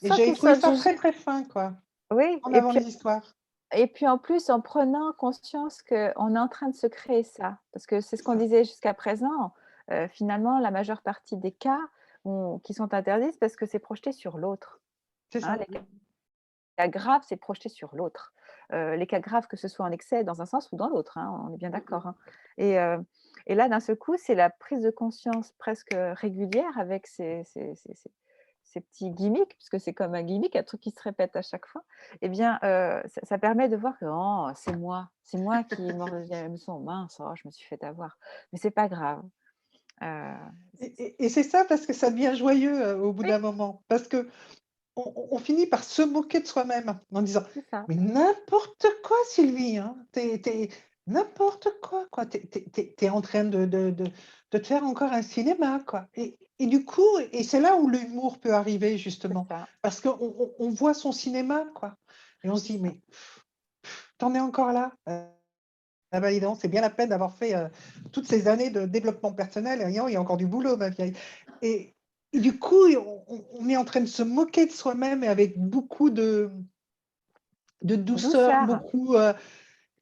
Et Sans j'ai qu'il trouvé soit ça jugé. très, très fin, quoi. Oui, En avant les histoires. et puis en plus, en prenant conscience qu'on est en train de se créer ça, parce que c'est ce qu'on Ça. disait jusqu'à présent, finalement, la majeure partie des cas, qui sont interdites parce que c'est projeté sur l'autre. C'est Hein, ça. les cas graves, c'est projeté sur l'autre. Les cas graves, que ce soit en excès dans un sens ou dans l'autre, hein, on est bien d'accord. Hein. Et là, d'un seul coup, c'est la prise de conscience presque régulière avec ces petits gimmicks, puisque c'est comme un gimmick, un truc qui se répète à chaque fois. Eh bien, ça permet de voir que oh, c'est moi qui mordis à hameçon. Mince, oh, je me suis fait avoir. Mais c'est pas grave. Euh, Et c'est ça parce que ça devient joyeux au bout oui, d'un moment. Parce que on finit par se moquer de soi-même en disant c'est ça. mais n'importe quoi, Sylvie, hein, n'importe quoi, quoi. T'es en train de te faire encore un cinéma, quoi. Et du coup, et c'est là où l'humour peut arriver, C'est justement, ça. parce qu'on voit son cinéma, quoi. Et on se C'est dit, ça. mais t'en es encore là. Ah bah, dis donc, c'est bien la peine d'avoir fait toutes ces années de développement personnel. Et il y a encore du boulot, ma vieille. Et du coup, on est en train de se moquer de soi-même et avec beaucoup de douceur, Douceur, beaucoup.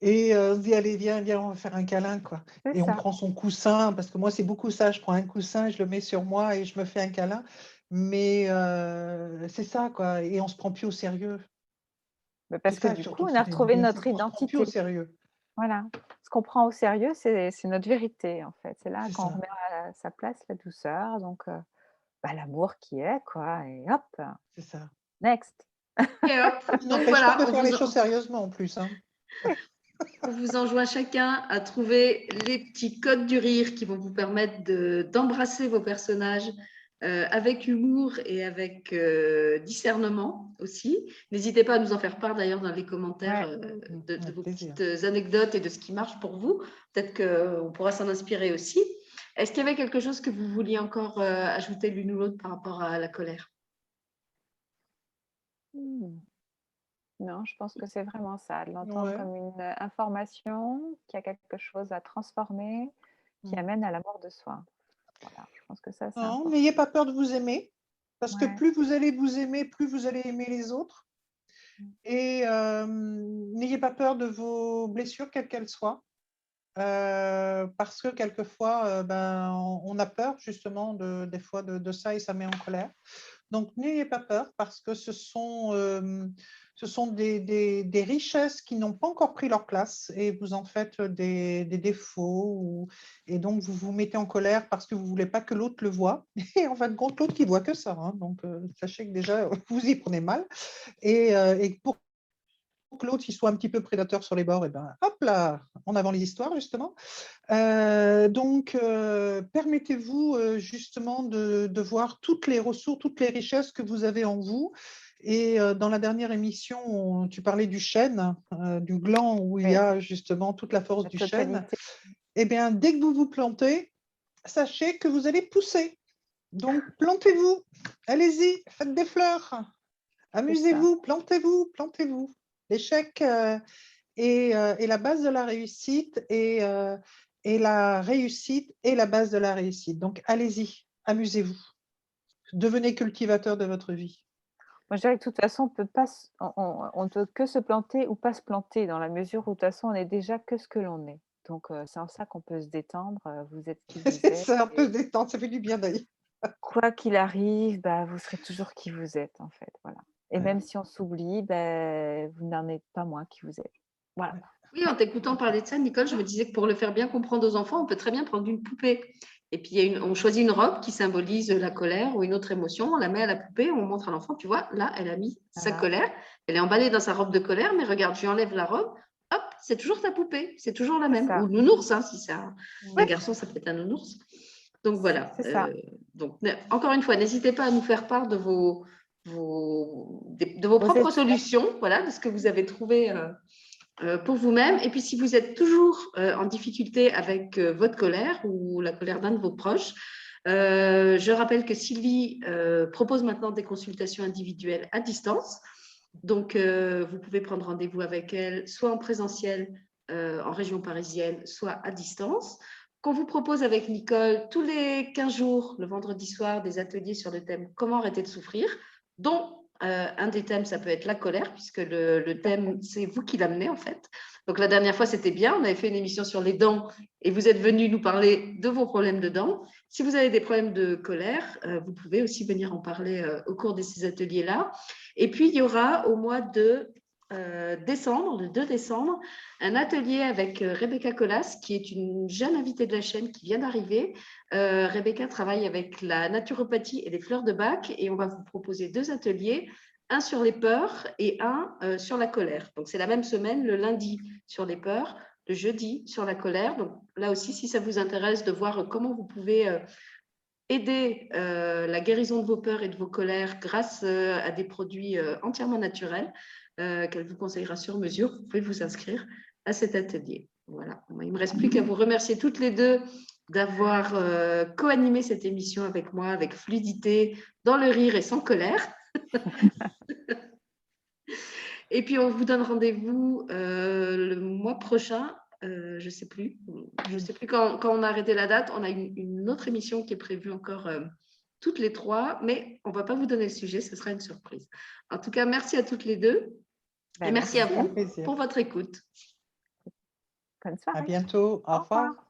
Et on se dit, allez, viens, viens, on va faire un câlin, quoi. c'est Et on ça. prend son coussin, parce que moi, c'est beaucoup ça. Je prends un coussin, je le mets sur moi et je me fais un câlin. Mais c'est ça, quoi. Et on se prend plus au sérieux. Mais C'est parce que ça, du coup, surtout, on qui a fait du retrouvé bien. C'est notre qu'on se prend plus au identité. sérieux. Voilà. Ce qu'on prend au sérieux, c'est notre vérité, en fait. C'est là C'est quand on ça, remet à sa place la douceur, donc l'amour qui est, quoi. Et hop, c'est ça. next. Et hop, Ça donc n'empêche pas voilà, de faire les choses sérieusement, en plus, hein. on vous enjoint chacun à trouver les petits codes du rire qui vont vous permettre d'embrasser vos personnages avec humour et avec discernement aussi. N'hésitez pas à nous en faire part d'ailleurs dans les commentaires Ouais. de Avec vos plaisir. petites anecdotes et de ce qui marche pour vous. Peut-être qu'on pourra s'en inspirer aussi. Est-ce qu'il y avait quelque chose que vous vouliez encore ajouter l'une ou l'autre par rapport à la colère? Non, je pense que c'est vraiment ça, de l'entendre Ouais. comme une information qui a quelque chose à transformer, qui Mm. amène à l'amour de soi. Voilà, je pense que ça, c'est Non, important. n'ayez pas peur de vous aimer, parce que Ouais. plus vous allez vous aimer, plus vous allez aimer les autres. Et n'ayez pas peur de vos blessures, quelles qu'elles soient, parce que quelquefois, on a peur justement des fois de ça et ça met en colère. Donc, n'ayez pas peur parce que ce sont des richesses qui n'ont pas encore pris leur place et vous en faites des défauts. Et donc, vous vous mettez en colère parce que vous ne voulez pas que l'autre le voie. Et en fin de compte, l'autre qui voit que ça. Hein. Donc, sachez que déjà, vous y prenez mal. Et pour que l'autre il soit un petit peu prédateur sur les bords, et ben hop là, en avant les histoires justement. Donc, permettez-vous justement de voir toutes les ressources, toutes les richesses que vous avez en vous. Et dans la dernière émission, tu parlais du chêne, du gland où il y Oui, a justement toute la force la du chêne. totalité. Eh bien, dès que vous vous plantez, sachez que vous allez pousser. Donc, plantez-vous, allez-y, faites des fleurs, C'est ça. amusez-vous, plantez-vous, plantez-vous. L'échec est la base de la réussite et la réussite est la base de la réussite. Donc, allez-y, amusez-vous. Devenez cultivateur de votre vie. Moi, je dirais que de toute façon, on peut pas, on ne peut que se planter ou pas se planter, dans la mesure où de toute façon, on est déjà que ce que l'on est. Donc, c'est en ça qu'on peut se détendre. Vous êtes qui vous C'est êtes. ça, un peu Et se détendre, ça fait du bien d'ailleurs. quoi qu'il arrive, vous serez toujours qui vous êtes, en fait. Voilà. Et Ouais, même si on s'oublie, vous n'en êtes pas moins qui vous êtes. Voilà. ouais. Oui, en t'écoutant parler de ça, Nicole, je me disais que pour le faire bien comprendre aux enfants, on peut très bien prendre une poupée. Et puis, on choisit une robe qui symbolise la colère ou une autre émotion, on la met à la poupée, on montre à l'enfant, tu vois, là, elle a mis sa Voilà. colère, elle est emballée dans sa robe de colère, mais regarde, je lui enlève la robe, hop, c'est toujours ta poupée, c'est toujours la C'est même. ça. Ou le nounours, hein, si c'est un Oui, garçon, ça peut être un nounours. Donc voilà. c'est ça. Donc, encore une fois, n'hésitez pas à nous faire part de vos Vos propres essais. solutions, voilà, de ce que vous avez trouvé pour vous-même. Et puis, si vous êtes toujours en difficulté avec votre colère ou la colère d'un de vos proches, je rappelle que Sylvie propose maintenant des consultations individuelles à distance. Donc, vous pouvez prendre rendez-vous avec elle, soit en présentiel en région parisienne, soit à distance. Qu'on vous propose avec Nicole tous les 15 jours, le vendredi soir, des ateliers sur le thème « Comment arrêter de souffrir ?» dont Un des thèmes, ça peut être la colère, puisque le thème, c'est vous qui l'amenez en fait. Donc la dernière fois, c'était bien, on avait fait une émission sur les dents et vous êtes venu nous parler de vos problèmes de dents. Si vous avez des problèmes de colère, vous pouvez aussi venir en parler au cours de ces ateliers-là. Et puis, il y aura au mois de décembre, le 2 décembre, un atelier avec Rebecca Colas, qui est une jeune invitée de la chaîne qui vient d'arriver. Rebecca travaille avec la naturopathie et les fleurs de Bach et on va vous proposer 2 ateliers, un sur les peurs et un sur la colère. Donc, c'est la même semaine, le lundi sur les peurs, le jeudi sur la colère. Donc, là aussi, si ça vous intéresse de voir comment vous pouvez aider la guérison de vos peurs et de vos colères grâce à des produits entièrement naturels qu'elle vous conseillera sur mesure, vous pouvez vous inscrire à cet atelier. Voilà. Il ne me reste plus qu'à vous remercier toutes les deux d'avoir co-animé cette émission avec moi, avec fluidité, dans le rire et sans colère. Et puis, on vous donne rendez-vous le mois prochain. Je ne sais plus quand on a arrêté la date. On a une autre émission qui est prévue encore toutes les 3, mais on ne va pas vous donner le sujet, ce sera une surprise. En tout cas, merci à toutes les deux. Et merci à vous pour votre écoute. Bonne soirée. À bientôt. Au revoir.